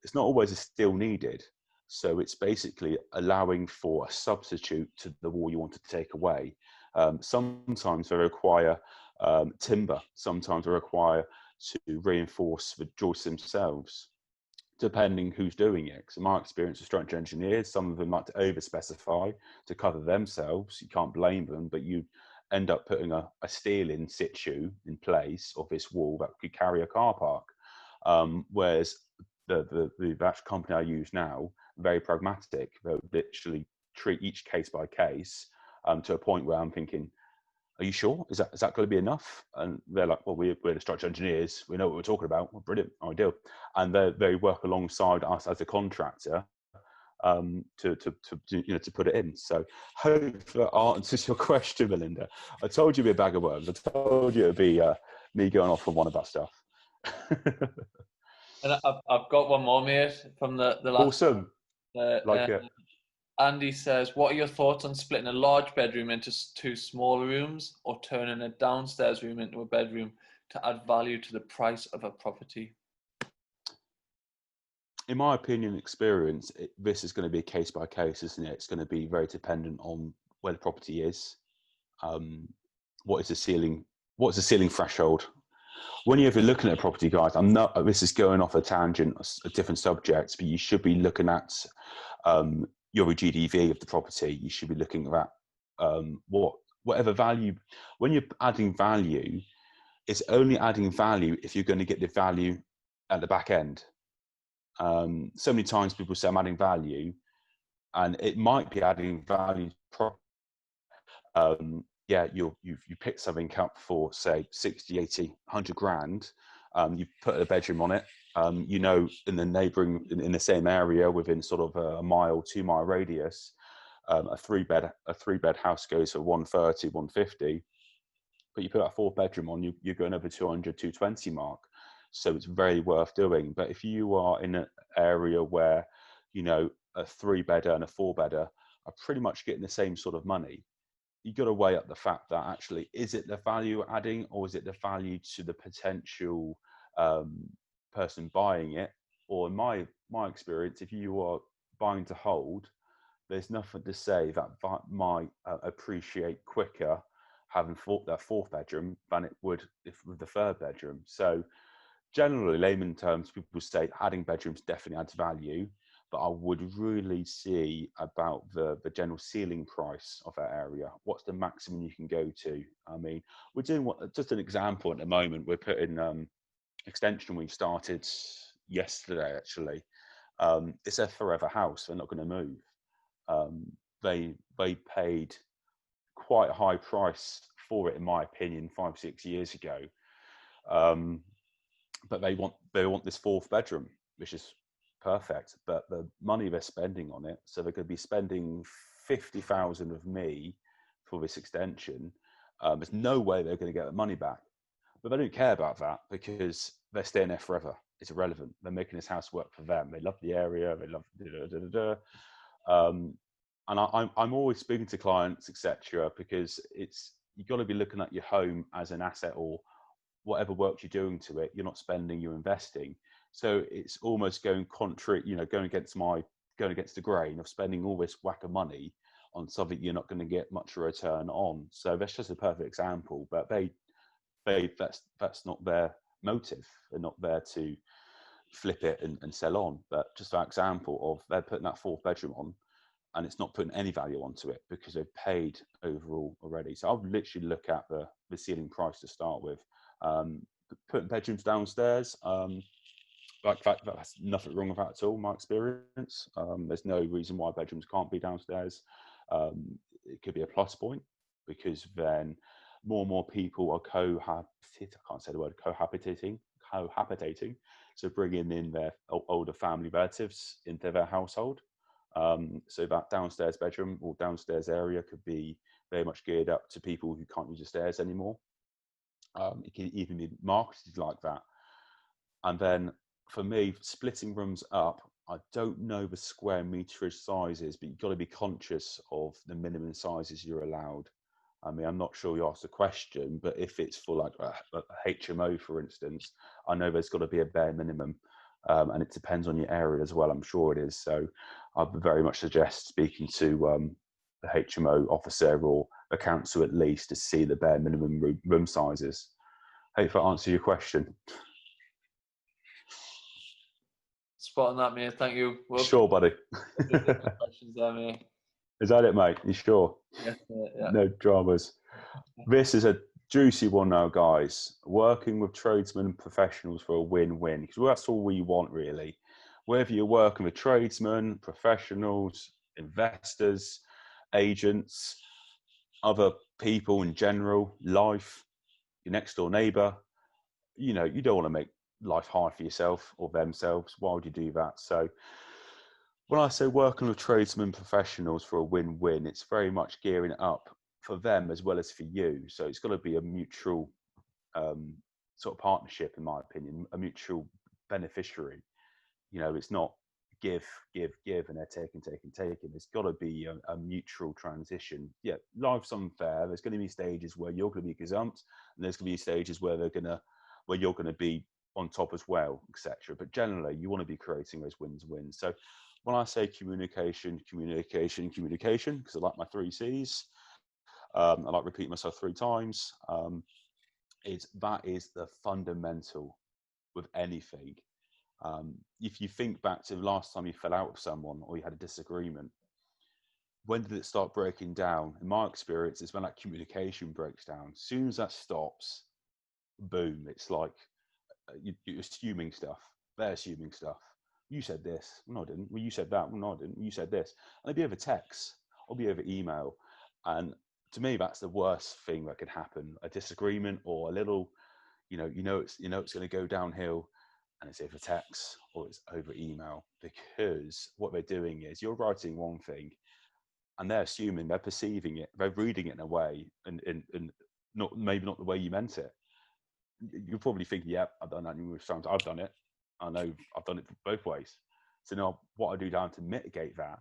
It's not always a steel needed. So it's basically allowing for a substitute to the wall you want to take away. Sometimes they require timber. Sometimes they require to reinforce the joists themselves, depending who's doing it. So my experience with structural engineers, some of them like to over-specify to cover themselves. You can't blame them, but you end up putting a steel in situ in place of this wall that could carry a car park. Whereas the company I use now, very pragmatic. They'll literally treat each case by case, to a point where I'm thinking, are you sure? Is that going to be enough? And they're like, well, we're the structural engineers. We know what we're talking about. Well, brilliant, ideal. And they work alongside us as a contractor to put it in. So hope that answers your question, Melinda. I told you it'd be a bag of worms. I told you it'd be me going off on one of that stuff. And I've got one more, mate, from the last. Awesome. Like it. Andy says, what are your thoughts on splitting a large bedroom into 2 smaller rooms, or turning a downstairs room into a bedroom to add value to the price of a property? In my opinion, experience, this is going to be case by case, isn't it? It's going to be very dependent on where the property is. What is the ceiling? What's the ceiling threshold? When you're looking at a property, guys, this is going off a tangent, a different subject, but you should be looking at your GDV of the property. You should be looking at whatever value. When you're adding value, it's only adding value if you're going to get the value at the back end. So many times people say I'm adding value, and it might be adding value. You pick something up for, say, 60, 80, 100 grand. You put a bedroom on it. In the neighbouring, in the same area, within sort of a mile, 2 mile radius, a three bed house goes for 130, 150. But you put that 4th bedroom on, you're going over 200, 220 mark. So it's very worth doing. But if you are in an area where, you know, a 3-bedder and a 4-bedder are pretty much getting the same sort of money, you got to weigh up the fact that actually, is it the value adding, or is it the value to the potential person buying it? Or in my experience, if you are buying to hold, there's nothing to say that might appreciate quicker having that 4th bedroom than it would if with the 3rd bedroom. So generally, layman terms, people say adding bedrooms definitely adds value, but I would really see about the general ceiling price of that area. What's the maximum you can go to? I mean, we're doing just an example at the moment. We're putting extension we started yesterday, actually. It's a forever house. They're not going to move. They paid quite a high price for it, in my opinion, 5-6 years ago. But they want this 4th bedroom, which is perfect. But the money they're spending on it, so they're going to be spending 50,000 of me for this extension. There's no way they're going to get the money back. But they don't care about that because they're staying there forever. It's irrelevant. They're making this house work for them. They love the area. They love and I'm always speaking to clients, etc., because you've got to be looking at your home as an asset, or whatever work you're doing to it. You're not spending, you're investing. So it's almost going contrary, going against the grain of spending all this whack of money on something you're not going to get much return on. So that's just a perfect example. But that's not their motive. They're not there to flip it and sell on. But just an example of they're putting that 4th bedroom on, and it's not putting any value onto it because they've paid overall already. So I would literally look at the ceiling price to start with. Putting bedrooms downstairs, like that's nothing wrong with that at all, my experience. There's no reason why bedrooms can't be downstairs. It could be a plus point, because then more and more people are cohabitating, so bringing in their older family relatives into their household. So that downstairs bedroom or downstairs area could be very much geared up to people who can't use the stairs anymore. It can even be marketed like that. And then for me, splitting rooms up, I don't know the square meterage sizes, but you've got to be conscious of the minimum sizes you're allowed. I mean, I'm not sure you asked the question, but if it's for like a HMO, for instance, I know there's got to be a bare minimum, and it depends on your area as well. I'm sure it is. So I would very much suggest speaking to the HMO officer or the council at least to see the bare minimum room sizes. Hope that answers your question. Spot on that, mate. Thank you. Sure, buddy. Questions there, mate. Is that it, mate? You sure? Yes, mate, yeah. No dramas. This is a juicy one now, guys. Working with tradesmen and professionals for a win-win, because that's all we want, really. Whether you're working with tradesmen, professionals, investors, agents, other people in general, life, your next door neighbour, you don't want to make life hard for yourself or themselves. Why would you do that? So when I say working with tradesmen professionals for a win-win, it's very much gearing it up for them as well as for you. So it's got to be a mutual sort of partnership, in my opinion, a mutual beneficiary. It's not give, and they're taking. There's got to be a mutual transition. Yeah, life's unfair. There's going to be stages where you're going to be gazumped, and there's going to be stages where you're going to be on top as well, etc. But generally, you want to be creating those wins. So when I say communication, because I like my 3 C's, I like repeating myself 3 times. That is the fundamental with anything. If you think back to the last time you fell out with someone or you had a disagreement, when did it start breaking down? In my experience, it's when that communication breaks down. As soon as that stops, boom, it's like you're assuming stuff. They're assuming stuff. You said this. No, I didn't. Well, you said that. Well, no, I didn't. You said this. And it'd be over text. Or be over email. And to me, that's the worst thing that could happen. A disagreement or a little, it's going to go downhill, and it's over text or it's over email, because what they're doing is you're writing one thing and they're assuming, they're perceiving it, they're reading it in a way and not maybe not the way you meant it. you're probably thinking, yeah, I've done that numerous times. I've done it. I know I've done it both ways. So now what I do down to mitigate that,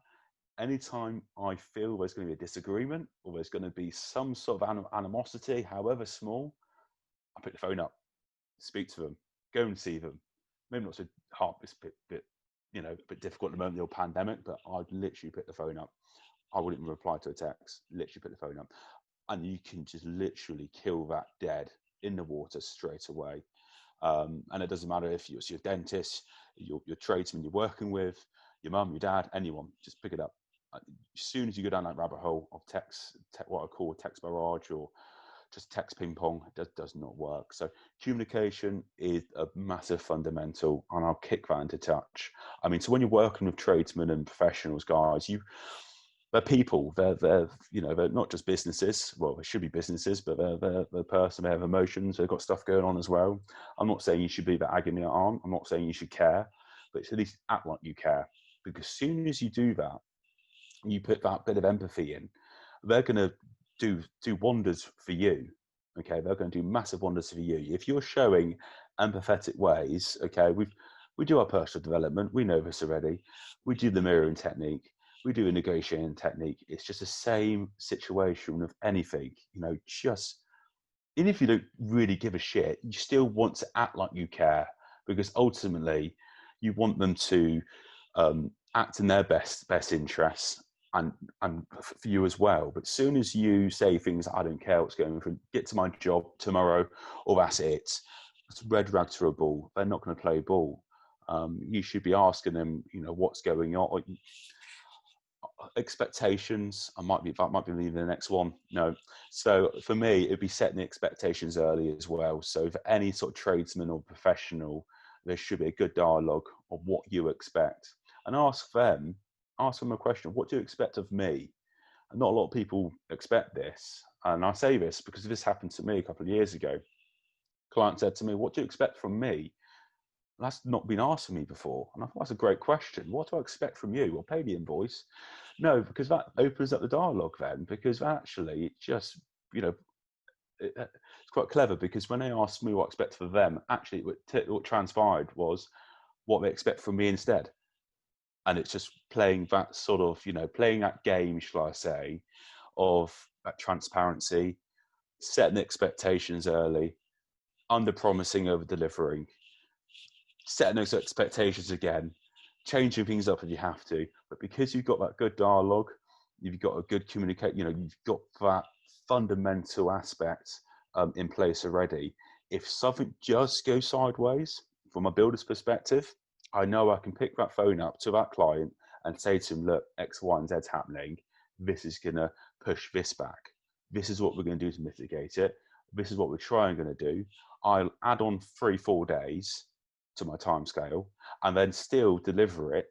anytime I feel there's going to be a disagreement or there's going to be some sort of animosity, however small, I pick the phone up, speak to them, go and see them. Maybe not so hard, it's a bit a bit difficult at the moment, the old pandemic, but I'd literally pick the phone up. I wouldn't even reply to a text, literally pick the phone up. And you can just literally kill that dead in the water straight away. And it doesn't matter if it's your dentist, your tradesman you're working with, your mum, your dad, anyone, just pick it up. As soon as you go down that rabbit hole of text, what I call text barrage or just text ping pong, it does not work. So communication is a massive fundamental, and I'll kick that into touch. I mean, so when you're working with tradesmen and professionals, guys, they're people. They're not just businesses. Well, they should be businesses, but they're person. They have emotions. They've got stuff going on as well. I'm not saying you should be the agony aunt. I'm not saying you should care, but at least act like you care. Because as soon as you do that, you put that bit of empathy in, they're going to do wonders for you. Okay, they're going to do massive wonders for you if you're showing empathetic ways. Okay, we do our personal development. We know this already. We do the mirroring technique. We do a negotiating technique. It's just the same situation of anything. Just even if you don't really give a shit, you still want to act like you care, because ultimately you want them to act in their best interests and for you as well. But as soon as you say things, I don't care what's going on, get to my job tomorrow, or that's it. It's red rags for a ball. They're not going to play ball. You should be asking them, what's going on. Expectations. That might be the next one. No. So for me, it'd be setting the expectations early as well. So for any sort of tradesman or professional, there should be a good dialogue of what you expect, and ask them a question: what do you expect of me? And not a lot of people expect this. And I say this because this happened to me a couple of years ago. Client said to me, "What do you expect from me?" That's not been asked of me before. And I thought, that's a great question. What do I expect from you? I'll pay the invoice. No, because that opens up the dialogue then, because actually it just, it's quite clever, because when they asked me what I expect for them, actually what transpired was what they expect from me instead. And it's just playing that sort of, playing that game, shall I say, of that transparency, setting expectations early, under promising, over delivering, setting those expectations again, changing things up if you have to. But because you've got that good dialogue, you've got a good communicate, you've got that fundamental aspect in place already. If something just goes sideways, from a builder's perspective, I know I can pick that phone up to that client and say to him, look, X, Y, and Z's happening. This is going to push this back. This is what we're going to do to mitigate it. This is what we're trying to do. I'll add on 3-4 days to my timescale, and then still deliver it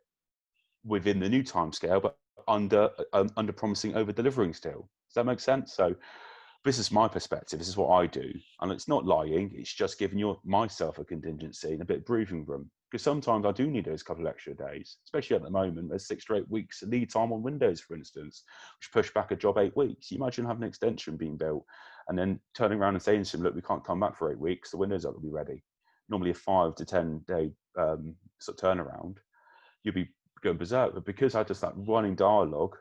within the new timescale, but under promising, over delivering still. Does that make sense? So this is my perspective. This is what I do, and it's not lying. It's just giving myself a contingency and a bit of breathing room, because sometimes I do need those couple of extra days, especially at the moment. There's 6 to 8 weeks lead time on windows, for instance, which push back a job 8 weeks. You imagine having an extension being built and then turning around and saying to them, look, we can't come back for 8 weeks. The windows aren't going to be ready. Normally a 5 to 10 day sort of turnaround, you'll be going berserk. But because I just like running dialogue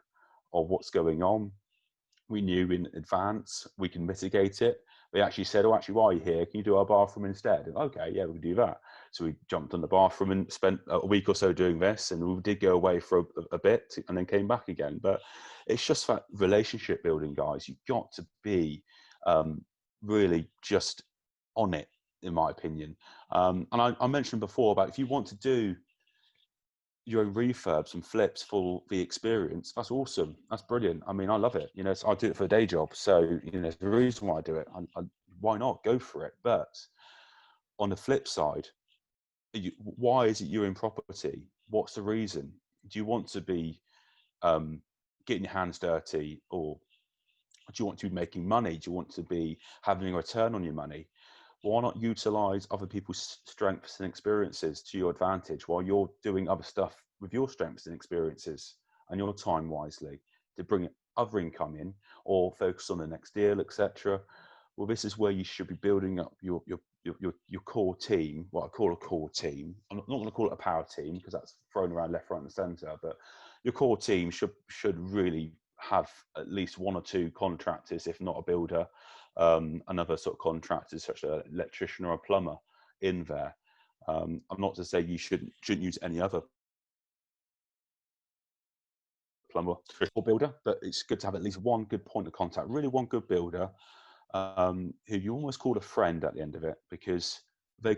of what's going on, we knew in advance we can mitigate it. They actually said, oh, actually, while you're here, can you do our bathroom instead? And, okay, yeah, we can do that. So we jumped on the bathroom and spent a week or so doing this, and we did go away for a bit and then came back again. But it's just that relationship building, guys. You've got to be really just on it, in my opinion. And I mentioned before about if you want to do your own refurbs and flips for the experience, that's awesome. That's brilliant. I mean, I love it. I do it for a day job. So, there's a reason why I do it. Why not? Go for it. But on the flip side, why is it you're in property? What's the reason? Do you want to be getting your hands dirty, or do you want to be making money? Do you want to be having a return on your money? Why not utilize other people's strengths and experiences to your advantage while you're doing other stuff with your strengths and experiences and your time wisely to bring other income in, or focus on the next deal, etc.? Well, this is where you should be building up your your core team, what I call a core team. I'm not going to call it a power team because that's thrown around left, right, and centre. But your core team should really have at least one or two contractors, if not a builder, another sort of contractors such as an electrician or a plumber in there. I'm not to say you shouldn't use any other plumber or builder, but it's good to have at least one good point of contact, really one good builder who you almost call a friend at the end of it, because they're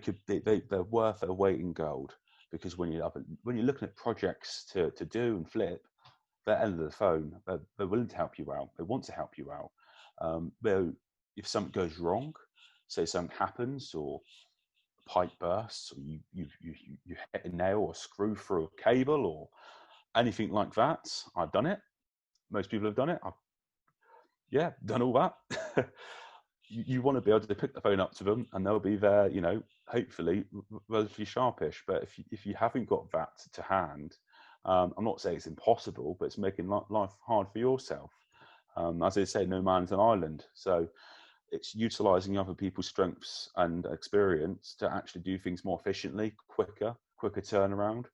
worth their weight in gold. Because when you're looking at projects to do and flip, they're end of the phone. They're willing to help you out. They want to help you out. If something goes wrong, say something happens, or a pipe bursts, or you hit a nail or screw through a cable or anything like that, I've done it. Most people have done it. I've done all that. You want to be able to pick the phone up to them and they'll be there, hopefully relatively sharpish. But if you haven't got that to hand, I'm not saying it's impossible, but it's making life hard for yourself. As I say, no man's an island. So it's utilising other people's strengths and experience to actually do things more efficiently, quicker turnaround.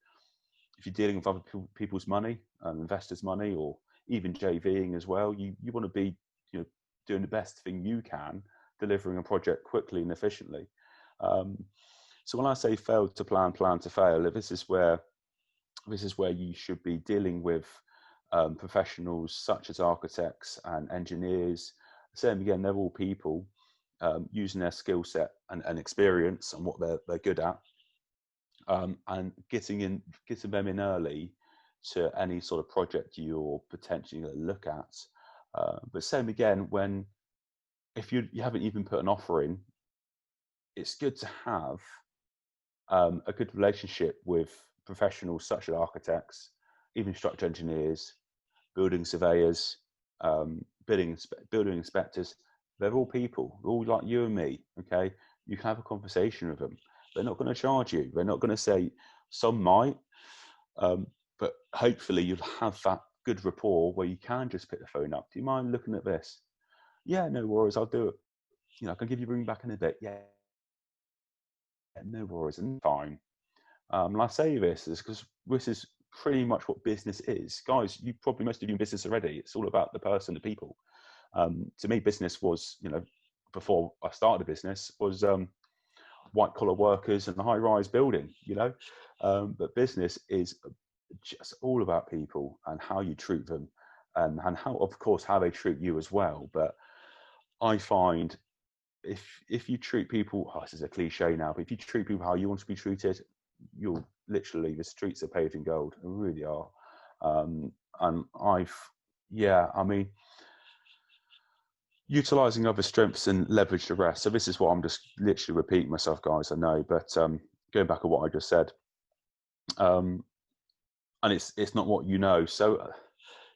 If you're dealing with other people's money, investors' money, or even JVing as well, you want to be doing the best thing you can, delivering a project quickly and efficiently. So when I say fail to plan to fail, this is where you should be dealing with professionals such as architects and engineers. Same again, they're all people using their skill set and experience and what they're good at, and getting them in early to any sort of project you're potentially going to look at. But same again, if you haven't even put an offer in, it's good to have a good relationship with professionals such as architects, even structural engineers, building surveyors, building inspectors. They're all people, they're all like you and me. Okay, you can have a conversation with them. They're not going to charge you. They're not going to say, some might, but hopefully you'll have that good rapport where you can just pick the phone up. Do you mind looking at this? Yeah, no worries, I'll do it. I can give you a ring back in a bit. Yeah, no worries, and fine. And I say this is because this is pretty much what business is. Guys, most of you in business already. It's all about the person, the people. To me, business was, before I started a business, was white collar workers and a high rise building, but business is just all about people and how you treat them, and how, of course, how they treat you as well. But I find if you treat people, this is a cliche now, but if you treat people how you want to be treated, you'll literally, the streets are paved in gold. They really are. And utilizing other strengths and leverage the rest. So this is what I'm just literally repeating myself, guys, I know, but going back to what I just said, and it's not what you know. So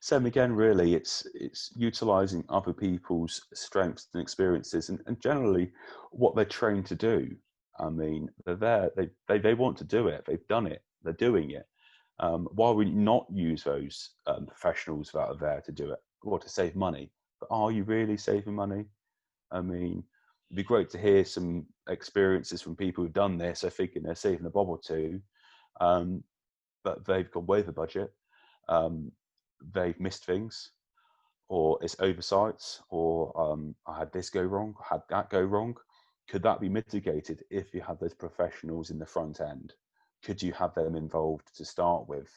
same again, really, it's utilizing other people's strengths and experiences, and generally what they're trained to do. I mean, they're there, they want to do it, they've done it, they're doing it. Why would you not use those professionals that are there to do it? Or to save money? But are you really saving money? I mean, it'd be great to hear some experiences from people who've done this. I think they're saving a bob or two, but they've gone way over budget. They've missed things, or it's oversights, or I had this go wrong, I had that go wrong. Could that be mitigated if you have those professionals in the front end? Could you have them involved to start with?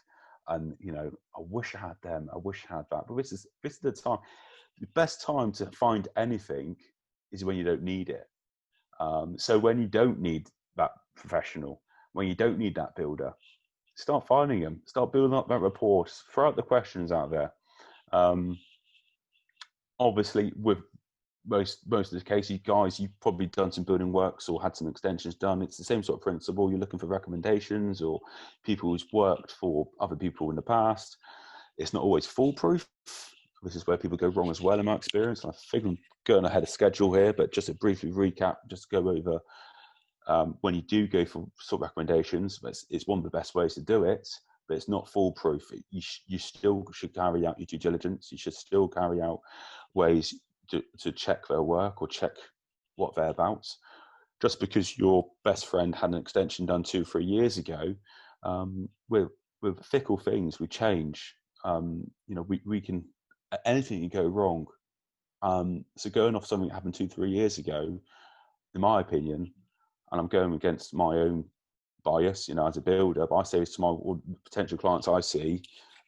And I wish I had them, I wish I had that. But this is the time. The best time to find anything is when you don't need it. So when you don't need that professional, when you don't need that builder, start finding them, start building up that rapport, throw out the questions out there. Obviously, with most of the cases, guys, you've probably done some building works or had some extensions done. It's the same sort of principle. You're looking for recommendations or people who's worked for other people in the past. It's not always foolproof. This is where people go wrong as well, in my experience. I think I'm going ahead of schedule here, but just to briefly recap, just go over when you do go for sort of recommendations, it's one of the best ways to do it, but it's not foolproof. You still should carry out your due diligence. You should still carry out ways to check their work or check what they're about. just because your best friend had an extension done 2-3 years ago, we're fickle things. We change. We can, anything can go wrong. So going off something that happened 2-3 years ago, in my opinion, and I'm going against my own bias, as a builder, but I say to my potential clients I see,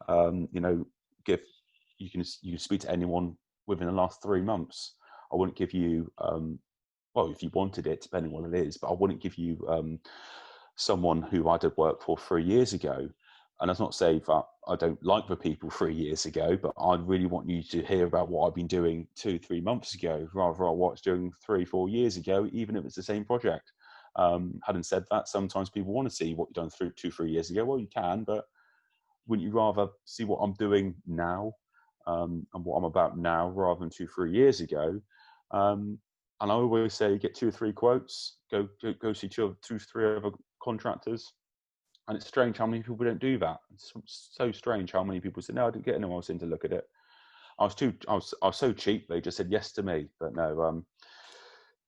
you can speak to anyone within the last 3 months. I wouldn't give you, well, if you wanted it, depending on what it is, but I wouldn't give you someone who I did work for 3 years ago. And that's not say that I don't like the people 3 years ago, but I really want you to hear about what I've been doing 2-3 months ago, rather than what I was doing 3-4 years ago, even if it's the same project. Having said that, sometimes people want to see what you've done 2-3 years ago. Well, you can, but wouldn't you rather see what I'm doing now, and what I'm about now, rather than 2-3 years ago? And I always say, get 2 or 3 quotes, go see 2-3 other contractors. And it's strange how many people don't do that. It's so strange how many people say, no, I didn't get anyone else in to look at it. I was so cheap, they just said yes to me. But no,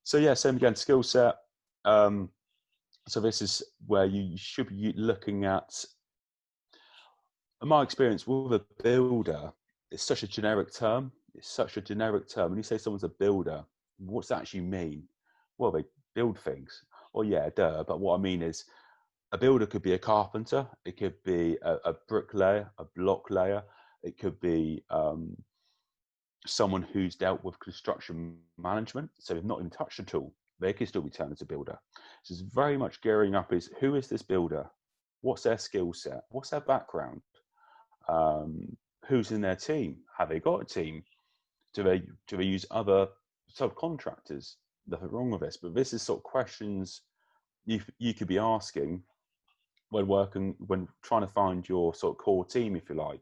so yeah, same again, skill set. So this is where you should be looking at, in my experience with a builder, it's such a generic term. It's such a generic term. When you say someone's a builder, what's that actually mean? Well, they build things. Well, yeah, duh. But what I mean is, a builder could be a carpenter. It could be a bricklayer, a block layer. It could be someone who's dealt with construction management. So they've not even touched a tool. They could still be termed as a builder. So it's very much gearing up is, who is this builder? What's their skill set? What's their background? Who's in their team? Have they got a team? Do they use other subcontractors? Nothing wrong with this, but this is sort of questions you could be asking when trying to find your sort of core team, if you like.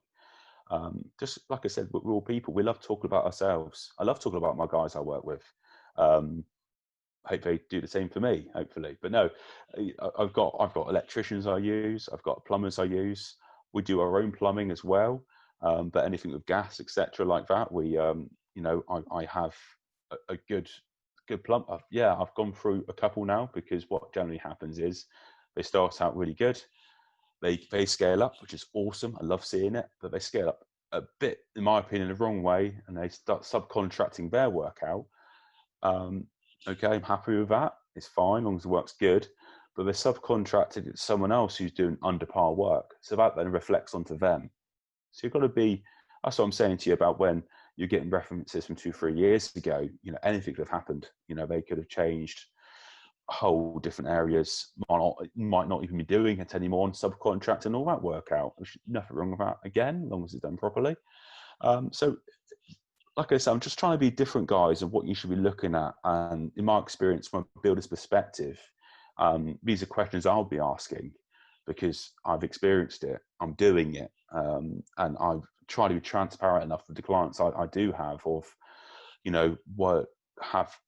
Just like I said, we're all people. We love talking about ourselves. I love talking about my guys I work with. Hope they do the same for me, hopefully. But no, I've got electricians I use. I've got plumbers I use. We do our own plumbing as well. But anything with gas, etc., like that, we, I have a good plumb. I've gone through a couple now, because what generally happens is they start out really good. They scale up, which is awesome. I love seeing it, but they scale up a bit, in my opinion, the wrong way, and they start subcontracting their work out. Okay, I'm happy with that. It's fine, as long as the work's good. But they're subcontracted to someone else who's doing under par work. So that then reflects onto them. So you've got to be, that's what I'm saying to you about when you're getting references from 2-3 years ago, anything could have happened. They could have changed whole different areas, might not even be doing it anymore, and subcontracting all that work out. There's nothing wrong with that, again, as long as it's done properly. So like I said, I'm just trying to be different guys of what you should be looking at. And in my experience, from a builder's perspective, these are questions I'll be asking, because I've experienced it, I'm doing it, and I've tried to be transparent enough with the clients I do have, of,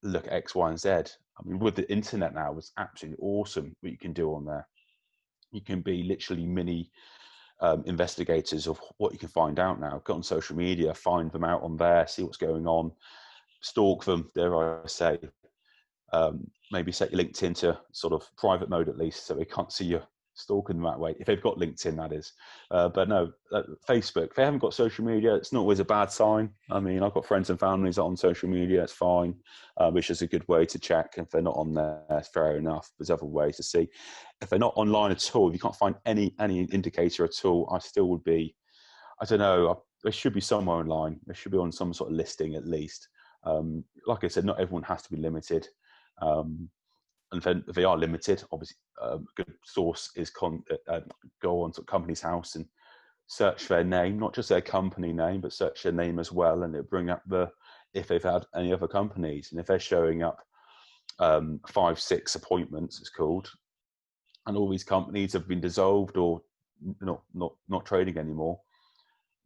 look at X, Y, and Z. I mean, with the internet now, it's absolutely awesome what you can do on there. You can be literally mini investigators of what you can find out now. Go on social media, find them out on there, see what's going on, stalk them, dare I say. Maybe set your LinkedIn to sort of private mode, at least, so they can't see you stalking them that way, if they've got LinkedIn, that is. But no, Facebook, if they haven't got social media, it's not always a bad sign. I mean, I've got friends and families on social media, it's fine, which is a good way to check. If they're not on there, it's fair enough. There's other ways to see. If they're not online at all, if you can't find any indicator at all, I still would be, I don't know, they should be somewhere online. They should be on some sort of listing at least. Like I said, not everyone has to be limited. And then if they are limited, obviously a good source is go on to a company's house and search their name, not just their company name, but search their name as well, and it'll bring up if they've had any other companies. And if they're showing up 5-6 appointments, it's called, and all these companies have been dissolved or not trading anymore,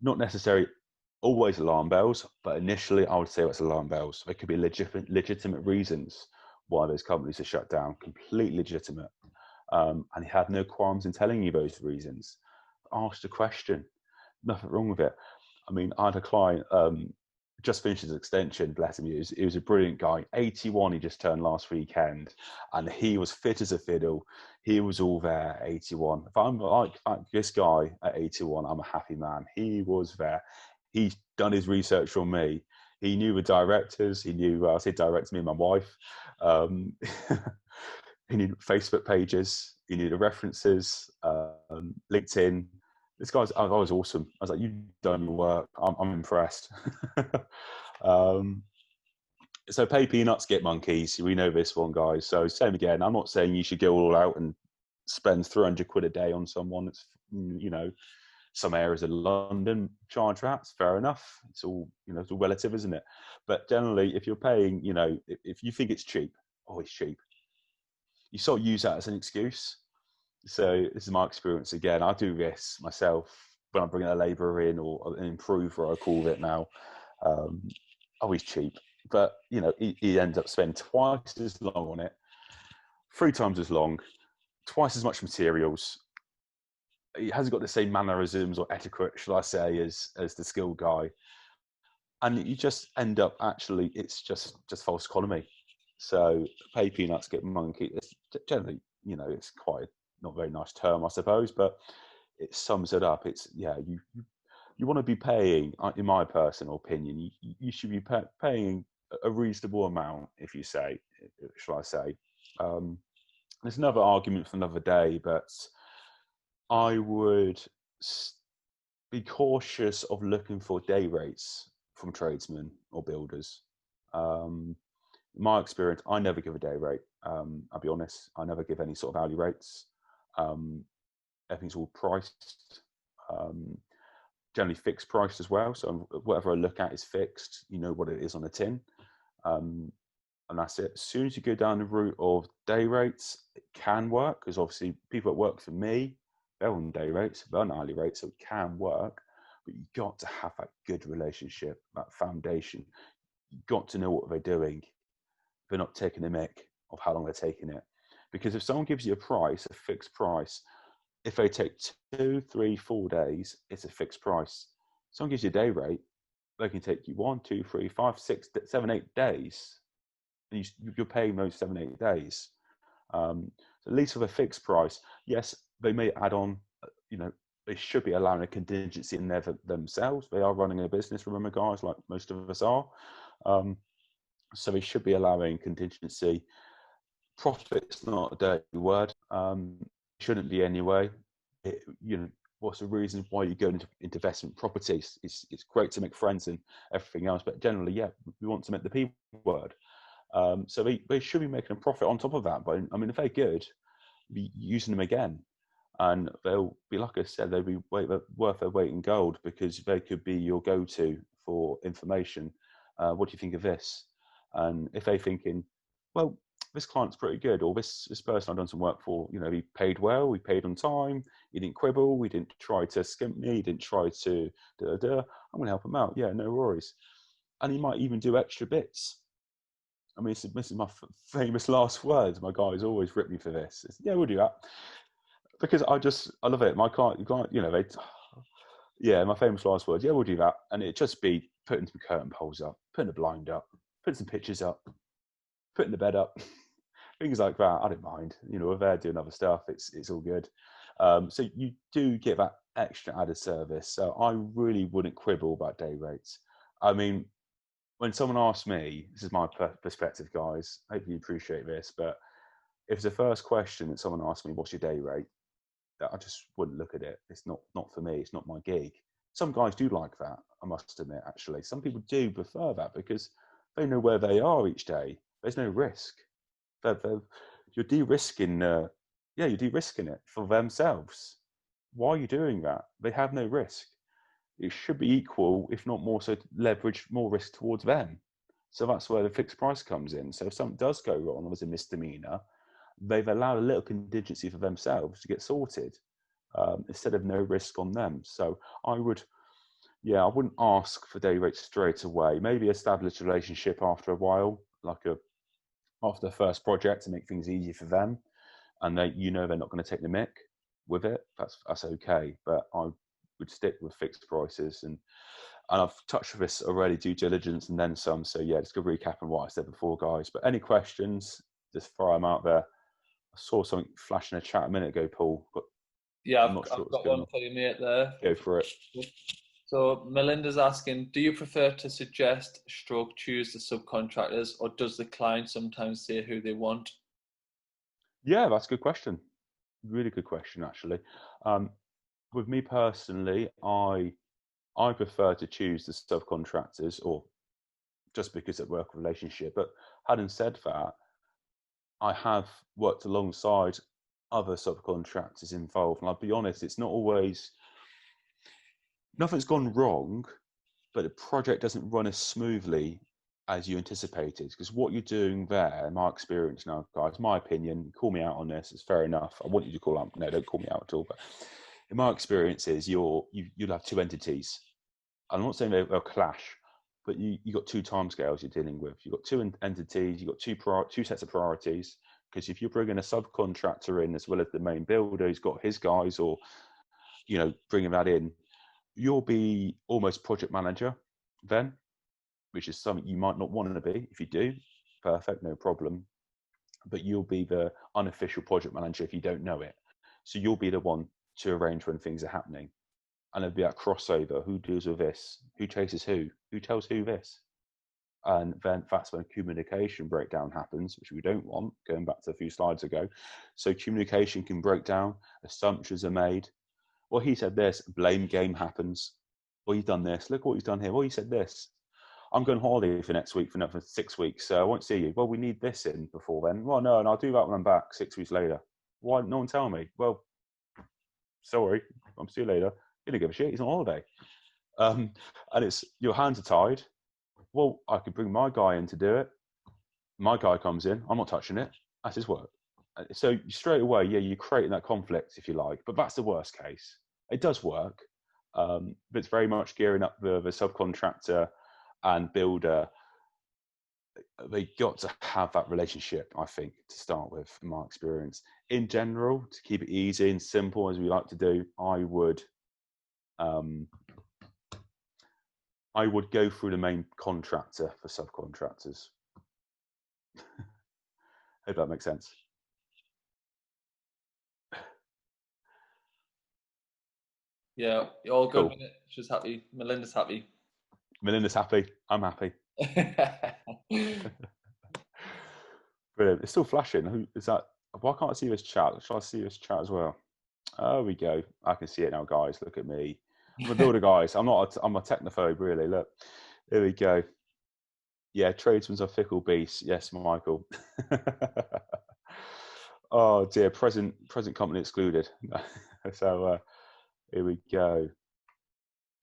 not necessarily always alarm bells, but initially I would say it's alarm bells. There could be legitimate reasons why those companies are shut down, completely legitimate. And he had no qualms in telling you those reasons. Ask the question, nothing wrong with it. I mean, I had a client just finished his extension, bless him. He was a brilliant guy. 81, he just turned last weekend, and he was fit as a fiddle. He was all there, 81. If I'm like this guy at 81, I'm a happy man. He was there. He's done his research on me. He knew the directors. He knew, I say directors, me and my wife. He knew Facebook pages. He knew the references, LinkedIn. This guy's, I was awesome. I was like, you've done your work. I'm impressed. So pay peanuts, get monkeys. We know this one, guys. So same again. I'm not saying you should go all out and spend 300 quid a day on someone that's, some areas of London charge that. Fair enough. It's all, it's all relative, isn't it? But generally, if you're paying, if you think it's cheap, oh, it's cheap. You sort of use that as an excuse. So this is my experience again. I do this myself when I'm bringing a labourer in, or an improver, I call it now. Always cheap, but he ends up spending twice as long on it, 3 times as long, twice as much materials. He hasn't got the same mannerisms or etiquette, shall I say, as the skilled guy, and you just end up actually it's just false economy. So pay peanuts, get monkey. It's generally, it's quite not a very nice term, I suppose, but it sums it up. It's you want to be paying, in my personal opinion, you should be paying a reasonable amount. If you say, shall I say, there's another argument for another day, but I would be cautious of looking for day rates from tradesmen or builders. In my experience, I never give a day rate. I'll be honest, I never give any sort of hourly rates. Everything's all priced, generally fixed price as well. So whatever I look at is fixed. You know what it is on a tin, and that's it. As soon as you go down the route of day rates, it can work, because obviously people that work for me, they're on day rates, they're on hourly rates, so it can work. But you've got to have that good relationship, that foundation. You've got to know what they're doing. They're not taking a mick of how long they're taking it. Because if someone gives you a price, a fixed price, if they take 2, 3, 4 days, it's a fixed price. Someone gives you a day rate, they can take you 1, 2, 3, 5, 6, 7, 8 days. And you're paying those 7, 8 days. So at least with a fixed price, yes, they may add on, they should be allowing a contingency in there for themselves. They are running a business, remember, guys, like most of us are. So they should be allowing contingency. Profit's not a dirty word. Shouldn't be anyway. What's the reason why you go into investment properties? It's great to make friends and everything else, but generally, yeah, we want to make the P word. So they should be making a profit on top of that. But I mean, if they're good, be using them again, and they'll be, like I said, they'll be worth their weight in gold, because they could be your go-to for information. What do you think of this? And if they're thinking, well, this client's pretty good, or this person I've done some work for, he paid well, he paid on time, he didn't quibble, he didn't try to skimp me, he didn't try to I'm going to help him out. Yeah, no worries. And he might even do extra bits. I mean, this is my famous last words. My guys always rip me for this. Yeah, we'll do that, because I love it. My client, my famous last words. Yeah, we'll do that, and it'd just be putting some curtain poles up, putting a blind up, putting some pictures up, putting the bed up, things like that. I don't mind. If they're doing other stuff, it's all good. So you do get that extra added service. So I really wouldn't quibble about day rates. I mean, when someone asks me, this is my perspective, guys, I hope you appreciate this, but if it's the first question that someone asks me, what's your day rate? I just wouldn't look at it. It's not for me. It's not my gig. Some guys do like that, I must admit, actually. Some people do prefer that, because they know where they are each day. There's no risk. You're de-risking, you're de-risking it for themselves. Why are you doing that? They have no risk. It should be equal, if not more so, leverage more risk towards them. So that's where the fixed price comes in. So if something does go wrong, or there's a misdemeanor, they've allowed a little contingency for themselves to get sorted, instead of no risk on them. So I wouldn't ask for day rates straight away. Maybe establish a relationship after a while, after the first project, to make things easier for them, and they're not going to take the mick with it. That's okay. But would stick with fixed prices. And I've touched with this already, due diligence and then some. So yeah, just go recap on what I said before, guys. But any questions, just throw them out there. I saw something flash in the chat a minute ago, Paul, but Yeah, I'm not sure I've what's got going one on. for you, mate, there. Go for it. So Melinda's asking, do you prefer to suggest stroke choose the subcontractors, or does the client sometimes say who they want? Yeah, that's a good question. Really good question, actually. With me personally, I prefer to choose the subcontractors, or just because of work relationship. But having said that, I have worked alongside other subcontractors involved, and I'll be honest, it's not always, nothing's gone wrong, but the project doesn't run as smoothly as you anticipated. Because what you're doing there, in my experience now, guys, my opinion, call me out on this, it's fair enough. I want you to call out, no, don't call me out at all. But in my experience is you'll have two entities. I'm not saying they'll clash, but you got two timescales you're dealing with. You've got two entities, you've got two sets of priorities. Because if you're bringing a subcontractor in as well as the main builder who's got his guys, or bringing that in, you'll be almost project manager then, which is something you might not want to be. If you do, perfect, no problem. But you'll be the unofficial project manager if you don't know it. So you'll be the one to arrange when things are happening. And there'll be that crossover. Who deals with this? Who chases who? Who tells who this? And then that's when communication breakdown happens, which we don't want, going back to a few slides ago. So communication can break down, assumptions are made. Well, he said this, blame game happens. Well, you've done this. Look what he's done here. Well, he said this. I'm going holiday for next week for 6 weeks, so I won't see you. Well, we need this in before then. Well, no, and I'll do that when I'm back 6 weeks later. Why didn't no one tell me? Well, sorry, I'll see you later. He didn't give a shit. He's on holiday. And it's, your hands are tied. Well, I could bring my guy in to do it. My guy comes in. I'm not touching it. That's his work. So straight away, yeah, you're creating that conflict, if you like. But that's the worst case. It does work, but it's very much gearing up the subcontractor and builder. They got to have that relationship, I think, to start with, in my experience. In general, to keep it easy and simple, as we like to do, I would go through the main contractor for subcontractors. Hope that makes sense. Yeah, you're all good. Cool. She's happy. Melinda's happy. Melinda's happy. I'm happy. Brilliant. It's still flashing. Who is that? Why can't I see this chat? Shall I see this chat as well? There we go. I can see it now, guys. Look at me. I'm a builder, guys. I'm a technophobe, really. Look. Here we go. Yeah, tradesmen are fickle beasts. Yes, Michael. Oh dear, present company excluded. So here we go.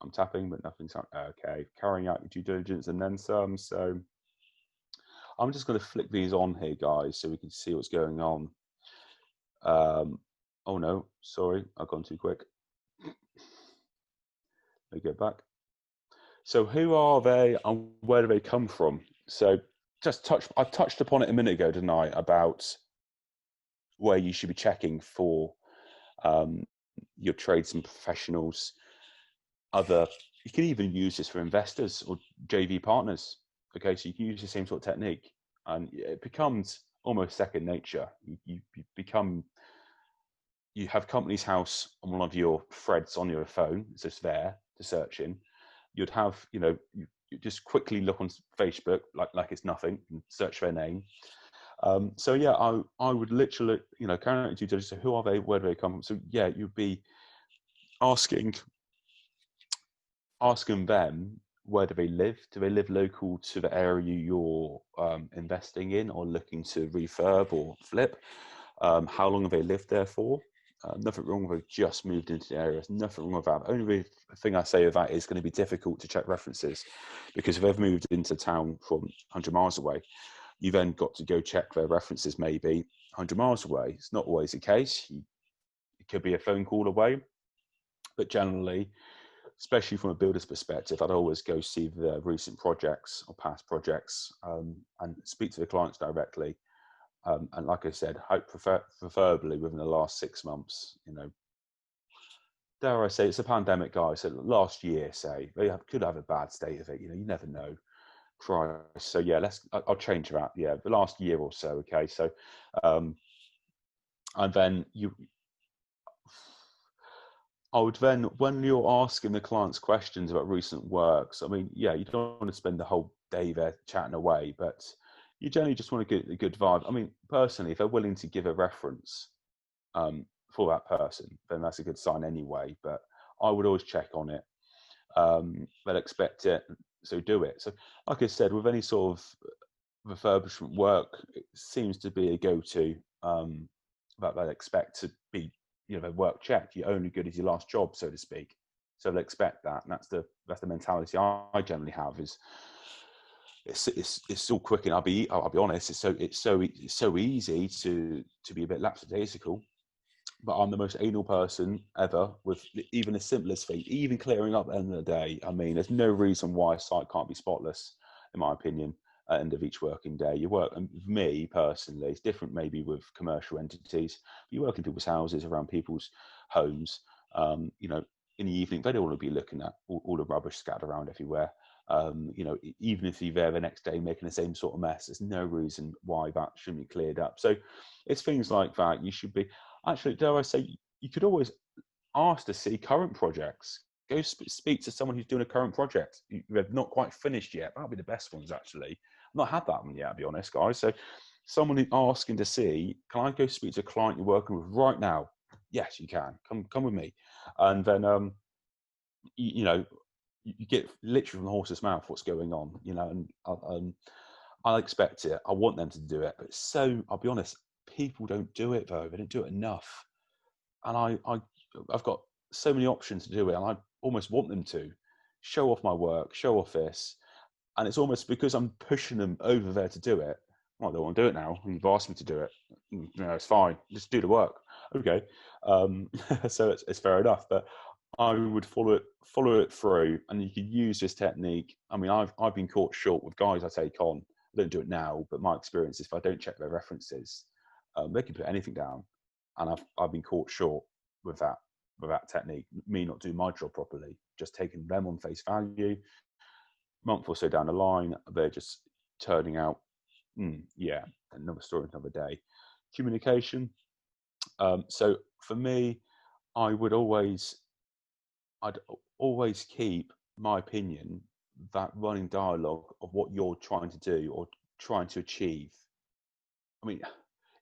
I'm tapping, but nothing's okay. Carrying out your due diligence and then some. So I'm just going to flick these on here, guys, so we can see what's going on. Oh no, sorry, I've gone too quick. Let me get back. So who are they and where do they come from? So I touched upon it a minute ago, didn't I, about where you should be checking for your trades and professionals. You can even use this for investors or JV partners. Okay, so you can use the same sort of technique, and it becomes almost second nature. You have Company's House on one of your threads on your phone. It's just there to search in. You'd have, you just quickly look on Facebook like it's nothing and search their name. So yeah, I would literally, carry out due diligence. So who are they? Where do they come from? So yeah, you'd be asking them, where do they live? Do they live local to the area you're investing in or looking to refurb or flip? How long have they lived there for? Nothing wrong with just moved into the area. There's nothing wrong with that. The only thing I say of that is going to be difficult to check references, because if they've moved into town from 100 miles away, you then got to go check their references maybe 100 miles away. It's not always the case. It could be a phone call away, but generally, especially from a builder's perspective, I'd always go see the recent projects or past projects and speak to the clients directly. And like I said, preferably within the last 6 months, dare I say, it's a pandemic, guys. So last year, say they could have a bad state of it. You never know. Christ. So yeah, I'll change that. Yeah, the last year or so. Okay, so um, and then I would then, when you're asking the clients questions about recent works, I mean, yeah, you don't want to spend the whole day there chatting away, but you generally just want to get a good vibe. I mean, personally, if they're willing to give a reference for that person, then that's a good sign anyway. But I would always check on it. They'll expect it, so do it. So, like I said, with any sort of refurbishment work, it seems to be a go-to that they expect to be, their work checked. You're only good as your last job, so to speak. So they expect that, and that's the mentality I generally have. Is it's all quick, and I'll be honest. It's so easy to be a bit lackadaisical. But I'm the most anal person ever with even the simplest thing, even clearing up at the end of the day. I mean, there's no reason why a site can't be spotless, in my opinion, at the end of each working day. You work, and for me personally, it's different maybe with commercial entities. You work in people's houses, around people's homes. In the evening, they don't want to be looking at all the rubbish scattered around everywhere. Even if you're there the next day making the same sort of mess, there's no reason why that shouldn't be cleared up. So it's things like that. You should be. Actually, dare I say, you could always ask to see current projects. Go speak to someone who's doing a current project. They've not quite finished yet. That'll be the best ones, actually. I've not had that one yet, to be honest, guys. So someone who's asking to see, can I go speak to a client you're working with right now? Yes, you can. Come with me. And then, you get literally from the horse's mouth what's going on, and I expect it. I want them to do it. But I'll be honest, people don't do it, though. They don't do it enough. And I've got so many options to do it, and I almost want them to show off my work, show off this, and it's almost because I'm pushing them over there to do it. Well, I don't want to do it now. You've asked me to do it. It's fine. Just do the work. Okay. So it's fair enough, but I would follow it through, and you could use this technique. I mean, I've been caught short with guys I take on. I don't do it now, but my experience is if I don't check their references, they can put anything down, and I've been caught short with that technique. Me not doing my job properly, just taking them on face value. Month or so down the line, they're just turning out, yeah, another story, another day. Communication. So for me, I'd always keep my opinion, that running dialogue of what you're trying to do or trying to achieve. I mean,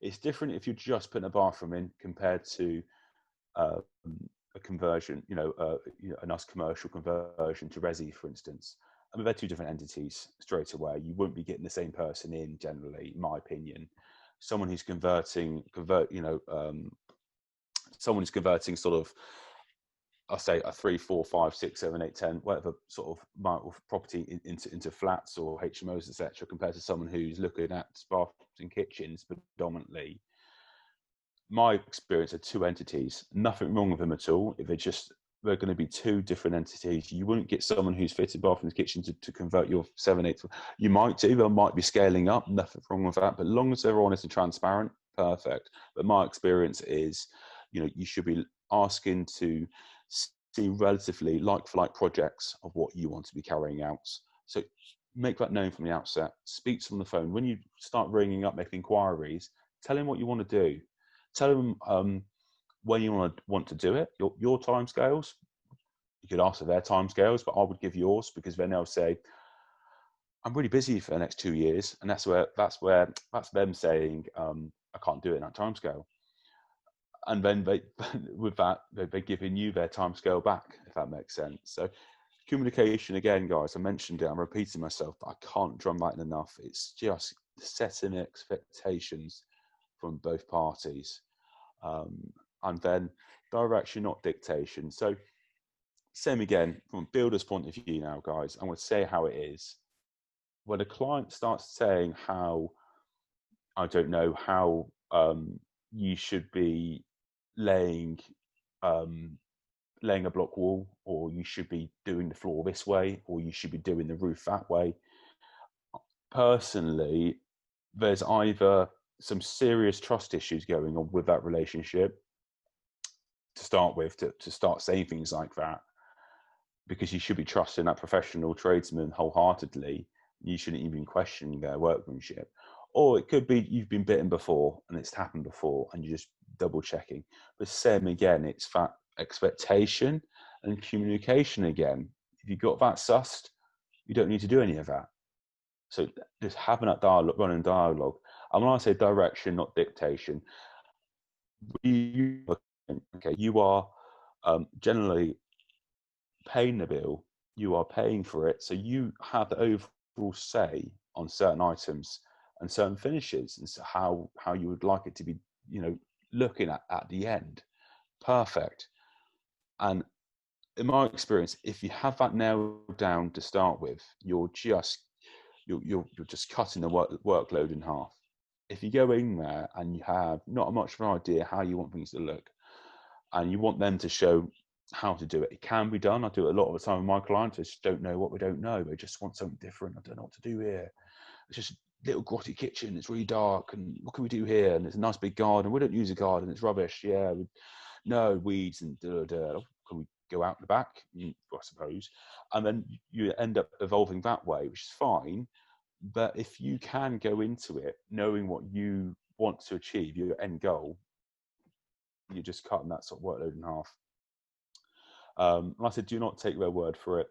it's different if you're just putting a bathroom in compared to um, a conversion, a nice commercial conversion to resi, for instance. I mean, they're two different entities straight away. You won't be getting the same person in generally, in my opinion. Someone who's someone who's converting sort of, I say a 3, 4, 5, 6, 7, 8, 10, whatever sort of amount of property into flats or HMOs, etc., compared to someone who's looking at bathrooms and kitchens predominantly. My experience are two entities. Nothing wrong with them at all. If they're going to be two different entities. You wouldn't get someone who's fitted bathrooms, kitchen to convert your 7, 8. You might do. They might be scaling up. Nothing wrong with that. But as long as they're honest and transparent, perfect. But my experience is, you should be asking to see relatively like-for-like projects of what you want to be carrying out. So make that known from the outset. Speak to them on the phone. When you start ringing up, making inquiries, tell them what you want to do. Tell them when you want to do it, your timescales. You could ask for their timescales, but I would give yours, because then they'll say, "I'm really busy for the next 2 years," and that's them saying, "I can't do it in that timescale." And then with that, they're giving you their timescale back, if that makes sense. So communication, again, guys, I mentioned it. I'm repeating myself, but I can't drum that in enough. It's just setting expectations from both parties. And then direction, not dictation. So same again, from a builder's point of view now, guys, I'm going to say how it is. When a client starts saying how, I don't know, how you should be laying a block wall, or you should be doing the floor this way, or you should be doing the roof that way. Personally, there's either some serious trust issues going on with that relationship, to start with, to start saying things like that, because you should be trusting that professional tradesman wholeheartedly. You shouldn't even question their workmanship. Or it could be you've been bitten before and it's happened before and you're just double checking. But same again, it's that expectation and communication again. If you've got that sussed, you don't need to do any of that. So just having that dialogue, running dialogue. And when I say direction, not dictation, you are generally paying the bill, you are paying for it, so you have the overall say on certain items and certain finishes, and so how you would like it to be, looking at the end. Perfect. And in my experience, if you have that nailed down to start with, you're just cutting the workload in half. If you go in there and you have not much of an idea how you want things to look, and you want them to show how to do it, it can be done. I do it a lot of the time with my clients. They just don't know what we don't know. They just want something different. I don't know what to do here. It's just a little grotty kitchen. It's really dark. And what can we do here? And there's a nice big garden. We don't use a garden. It's rubbish. Yeah, no weeds and da. Can we go out the back? I suppose. And then you end up evolving that way, which is fine. But if you can go into it knowing what you want to achieve, your end goal, you're just cutting that sort of workload in half. And I said, do not take their word for it.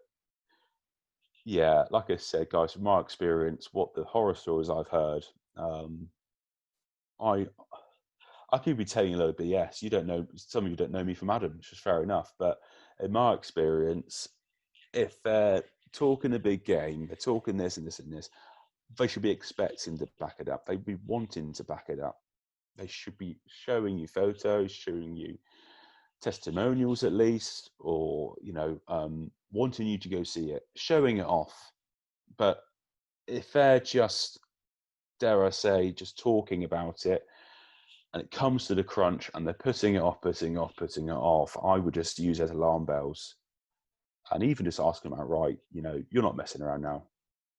Yeah, like I said, guys, from my experience, what the horror stories I've heard, I could be telling you a load of BS. You don't know, some of you don't know me from Adam, which is fair enough. But in my experience, if they're talking a big game, they're talking this and this and this, they should be expecting to back it up. They'd be wanting to back it up. They should be showing you photos, showing you testimonials at least, or wanting you to go see it, showing it off. But if they're just, dare I say, just talking about it, and it comes to the crunch and they're putting it off, I would just use as alarm bells. And even just ask them outright, you're not messing around now.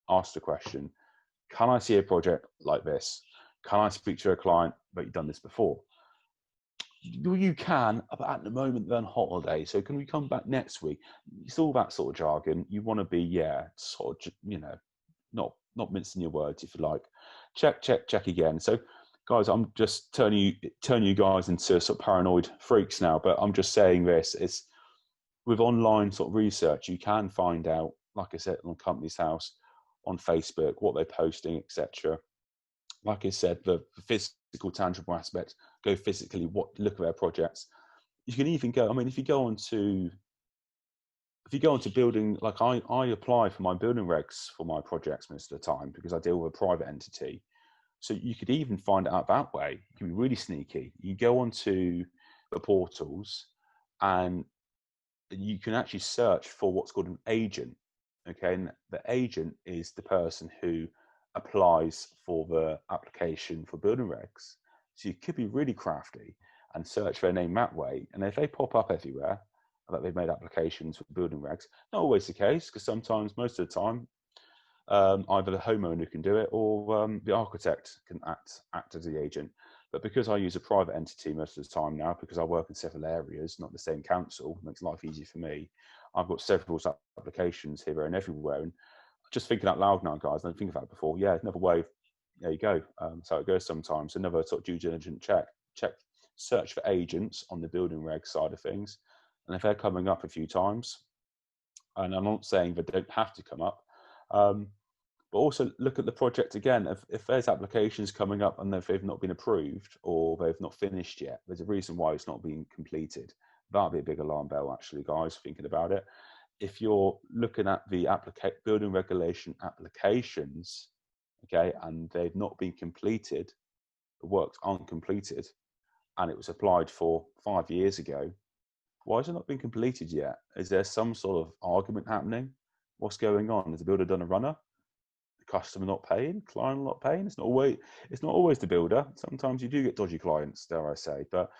Ask the question, can I see a project like this? Can I speak to a client, but you've done this before? You can, but at the moment they're on holiday, so can we come back next week? It's all that sort of jargon. You want to be, sort of, not mincing your words, if you like. Check again. So, guys, I'm just turning you guys into sort of paranoid freaks now, but I'm just saying this. It's with online sort of research, you can find out, like I said, on Company's House, on Facebook, what they're posting, etc. Like I said, the physical, tangible aspect, go physically, look at their projects. You can even go, if you go onto building, like I apply for my building regs for my projects most of the time because I deal with a private entity. So you could even find it out that way. You can be really sneaky. You go onto the portals and you can actually search for what's called an agent. Okay, and the agent is the person who applies for the application for building regs. So you could be really crafty and search their name that way. And if they pop up everywhere, that they've made applications for building regs, not always the case, because sometimes, most of the time, either the homeowner can do it or the architect can act as the agent. But because I use a private entity most of the time now, because I work in several areas, not the same council, makes life easier for me. I've got several applications here and everywhere. And just thinking out loud now, guys, I didn't think about it before. Yeah, another way. There you go. So it goes sometimes. Another sort of due diligence check, search for agents on the building reg side of things. And if they're coming up a few times, and I'm not saying they don't have to come up, but also look at the project again. If there's applications coming up and if they've not been approved or they've not finished yet, there's a reason why it's not being completed. That'd be a big alarm bell, actually, guys, thinking about it. If you're looking at the building regulation applications, okay, and they've not been completed, the works aren't completed, and it was applied for 5 years ago, why has it not been completed yet? Is there some sort of argument happening? What's going on? Has the builder done a runner? The customer not paying? Client not paying? It's not always the builder. Sometimes you do get dodgy clients, dare I say, but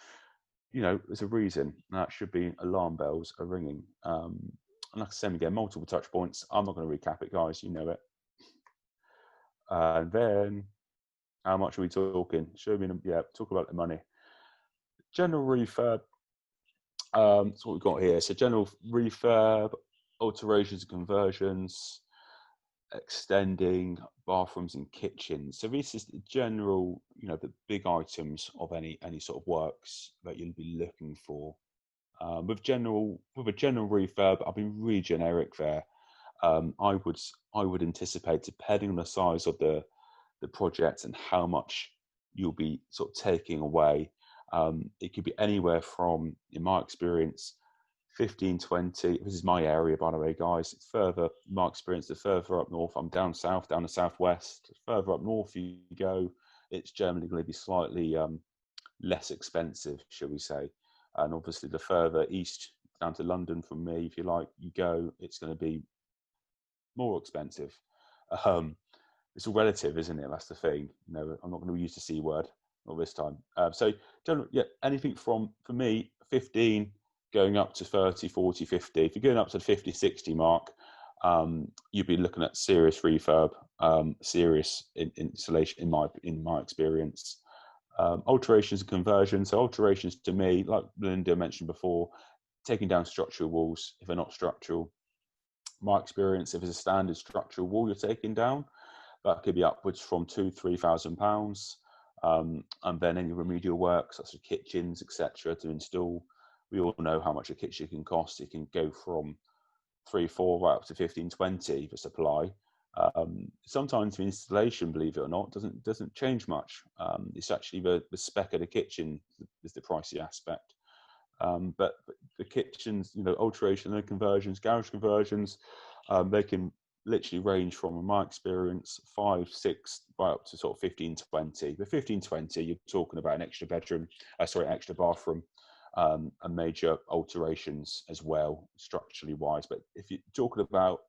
there's a reason. That should be alarm bells are ringing. And like I said again, multiple touch points. I'm not going to recap it, guys. You know it. And then, how much are we talking? Show me, talk about the money. General refurb. So what we've got here, so general refurb, alterations and conversions, extending bathrooms and kitchens. So this is the general, the big items of any sort of works that you'll be looking for. With a general refurb, I've been really generic there. I would anticipate, depending on the size of the project and how much you'll be sort of taking away, it could be anywhere from, in my experience, 15, 20. This is my area, by the way, guys. Further, my experience, the further up north, I'm down south, down the southwest. Further up north you go, it's generally going to be slightly less expensive, shall we say. And obviously, the further east, down to London from me, if you like, you go, it's going to be more expensive. It's all relative, isn't it? That's the thing. I'm not going to use the C word, not this time. So, anything from, for me, 15 going up to 30, 40, 50. If you're going up to the 50, 60 mark, you'd be looking at serious refurb, serious installation, in my experience. Alterations and conversions. So alterations, to me, like Linda mentioned before, taking down structural walls if they're not structural. My experience, if it's a standard structural wall you're taking down, that could be upwards from £2,000-3,000. And then any remedial work, such as kitchens, etc., to install. We all know how much a kitchen can cost. It can go from 3-4 right up to 15-20 for supply. Sometimes the installation, believe it or not, doesn't change much. It's actually the spec of the kitchen is the pricey aspect. But the kitchens, alteration and conversions, garage conversions, they can literally range from, in my experience, 5, 6, right up to sort of 15-20. But 15-20, you're talking about an extra bedroom, extra bathroom, and major alterations as well, structurally wise. But if you're talking about,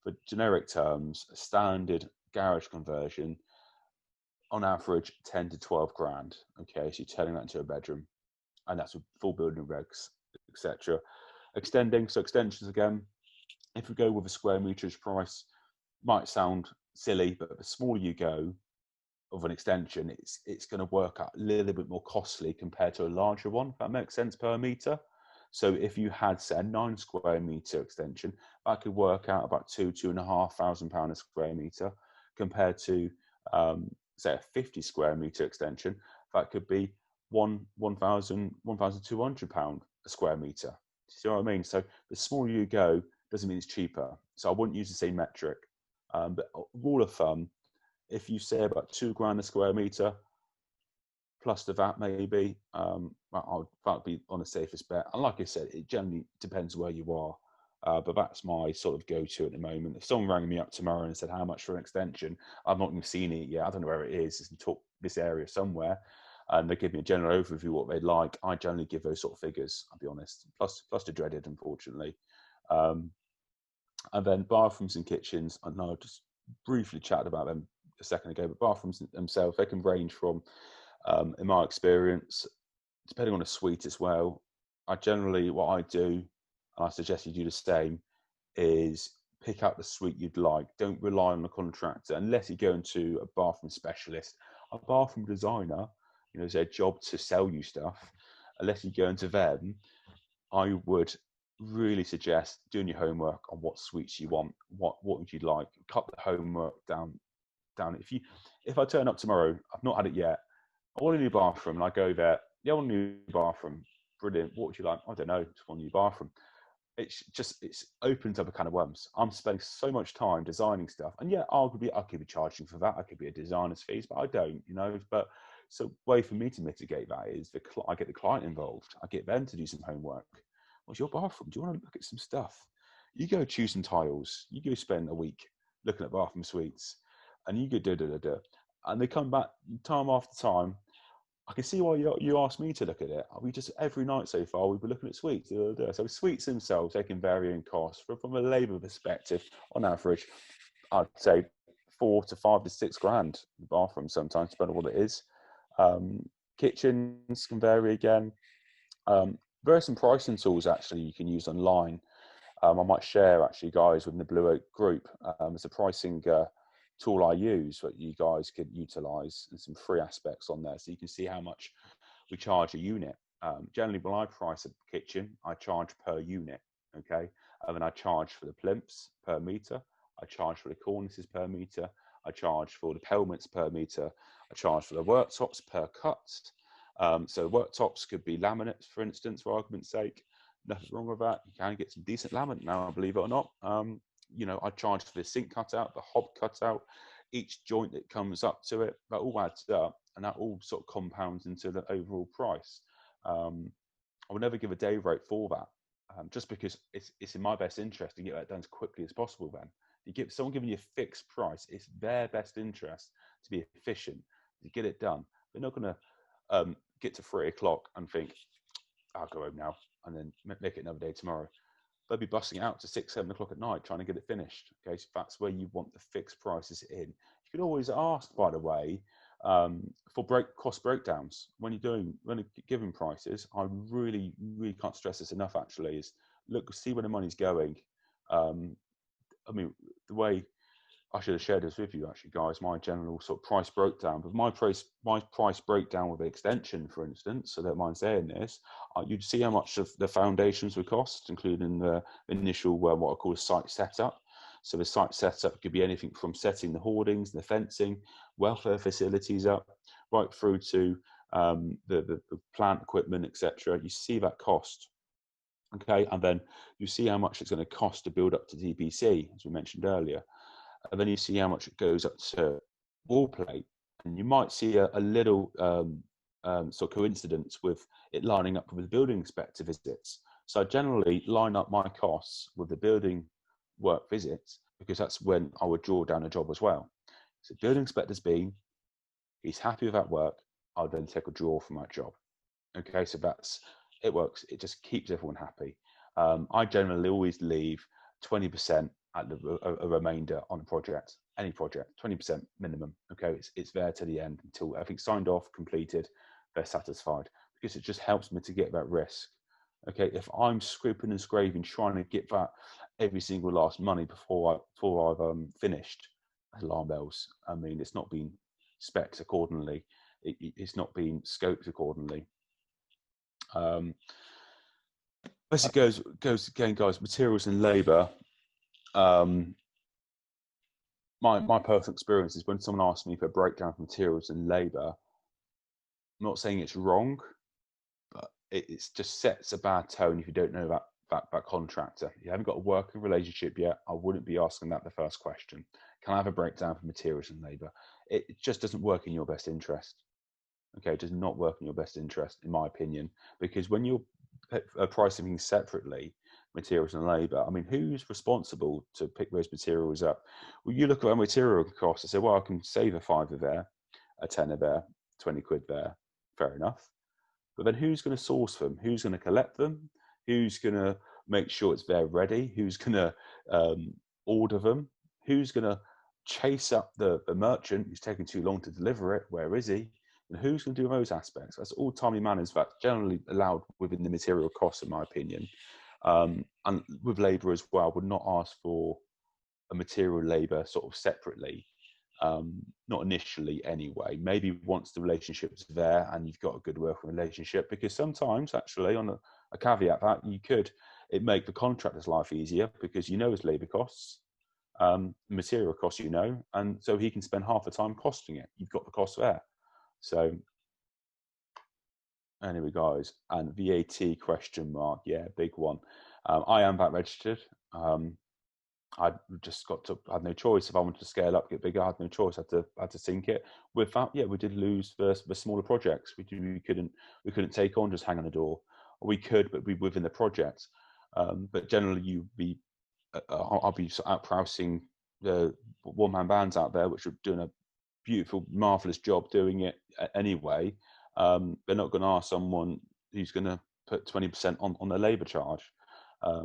for generic terms, a standard garage conversion, on average, 10 to 12 grand. Okay, so you're turning that into a bedroom, and that's with full building regs, etc. Extensions again. If we go with a square meterage price, might sound silly, but the smaller you go of an extension, it's going to work out a little bit more costly compared to a larger one, if that makes sense, per meter. So if you had, say, a 9 square meter extension, that could work out about £2,500 a square meter, compared to say a 50 square meter extension, that could be £1,200 a square meter. Do you see what I mean? So the smaller you go doesn't mean it's cheaper. So I wouldn't use the same metric. But rule of thumb, if you say about £2,000 a square meter, plus the VAT maybe, that'd be on the safest bet. And like I said, it generally depends where you are. But that's my sort of go-to at the moment. If someone rang me up tomorrow and said, how much for an extension? I've not even seen it yet. I don't know where it is. It's in this area somewhere. And they give me a general overview of what they'd like. I generally give those sort of figures, I'll be honest. Plus the dreaded, unfortunately. And then bathrooms and kitchens, I know I just briefly chatted about them a second ago, but bathrooms themselves, they can range from, in my experience, depending on the suite as well. What I do, and I suggest you do the same, is pick out the suite you'd like. Don't rely on the contractor unless you go into a bathroom specialist. A bathroom designer, it's their job to sell you stuff. Unless you go into them, I would really suggest doing your homework on what suites you want. What would you like? Cut the homework down. If I turn up tomorrow, I've not had it yet, I want a new bathroom, and I go there, yeah, I want a new bathroom. Brilliant. What would you like? I don't know, just want a new bathroom. It's opens up a can of worms. I'm spending so much time designing stuff, and yeah, arguably I could be charging for that. I could be a designer's fees, but I don't, But so way for me to mitigate that is I get the client involved. I get them to do some homework. What's your bathroom? Do you want to look at some stuff? You go choose some tiles. You go spend a week looking at bathroom suites, and you go and they come back time after time. I can see why you asked me to look at it. We just, every night so far, we've been looking at suites. So suites themselves, they can vary in cost. From a labour perspective, on average, I'd say 4 to 5 to 6 grand. The bathroom sometimes, depending on what it is. Kitchens can vary again. There are some pricing tools actually you can use online. I might share actually, guys, within the Blue Oak group. It's a pricing tool I use that you guys could utilize, and some free aspects on there, so you can see how much we charge a unit. Generally, when I price a kitchen, I charge per unit, okay? And then I charge for the plinths per metre, I charge for the cornices per metre, I charge for the pelmets per metre, I charge for the worktops per cut. So worktops could be laminates, for instance, for argument's sake. Nothing wrong with that. You can get some decent laminate now, believe it or not. I charge for the sink cutout, the hob cutout, each joint that comes up to it. That all adds up, and that all sort of compounds into the overall price. I will never give a day rate for that, just because it's in my best interest to get that done as quickly as possible. Then you give someone giving you a fixed price, it's their best interest to be efficient, to get it done. They're not going to get to 3 o'clock and think, I'll go home now, and then make it another day tomorrow. They'll be busting out to 6, 7 o'clock at night trying to get it finished. Okay, so that's where you want the fixed prices in. You can always ask, by the way, for cost breakdowns when you're giving prices. I really can't stress this enough. Actually, is look, see where the money's going. I mean, the way I should have shared this with you, actually, guys. My general sort of price breakdown, but my price breakdown with an extension, for instance. So I don't mind saying this. You'd see how much of the foundations would cost, including the initial what I call a site setup. So the site setup could be anything from setting the hoardings, the fencing, welfare facilities up, right through to the plant equipment, etc. You see that cost. Okay, and then you see how much it's going to cost to build up to DPC, as we mentioned earlier. And then you see how much it goes up to wall plate, and you might see a little sort of coincidence with it lining up with the building inspector visits. So I generally line up my costs with the building work visits, because that's when I would draw down a job as well. So building inspector's been, he's happy with that work, I'll then take a draw from that job. Okay, so it works. It just keeps everyone happy. I generally always leave 20% at a remainder on a project, any project, 20% minimum. Okay, it's there to the end until everything's signed off, completed, they're satisfied, because it just helps mitigate that risk. Okay, if I'm scraping and scraping trying to get that every single last money before I've finished, alarm bells. I mean, it's not been specced accordingly. It's not been scoped accordingly. As it goes again, guys, materials and labour. My personal experience is when someone asks me for a breakdown of materials and labour, I'm not saying it's wrong, but it just sets a bad tone if you don't know that contractor. If you haven't got a working relationship yet, I wouldn't be asking that the first question. Can I have a breakdown for materials and labour? It just doesn't work in your best interest. Okay, it does not work in your best interest, in my opinion, because when you're pricing things separately, materials and labour, I mean, who's responsible to pick those materials up? Well, you look at our material costs and say, well, I can save a £5 there, a £10 there, 20 quid there. Fair enough. But then who's going to source them? Who's going to collect them? Who's going to make sure it's there ready? Who's going to order them? Who's going to chase up the merchant who's taking too long to deliver it? Where is he? And who's going to do those aspects? That's all timely manners. That's generally allowed within the material costs, in my opinion. And with labour as well, would not ask for a material labour sort of separately. Not initially anyway. Maybe once the relationship's there and you've got a good working relationship, because sometimes actually on a caveat that it make the contractor's life easier, because you know his labour costs, material costs, and so he can spend half the time costing it. You've got the cost there. So anyway, guys, and VAT question mark, yeah, big one. I am VAT registered. I just I had no choice. If I wanted to scale up, get bigger, I had no choice. I had to sync it. With that, yeah, we did lose the smaller projects. We couldn't take on just hang on the door. We could, but we within the project. But generally, I'll be out pricing the one-man bands out there, which are doing a beautiful, marvelous job doing it anyway. They're not going to ask someone who's going to put 20% on their labour charge.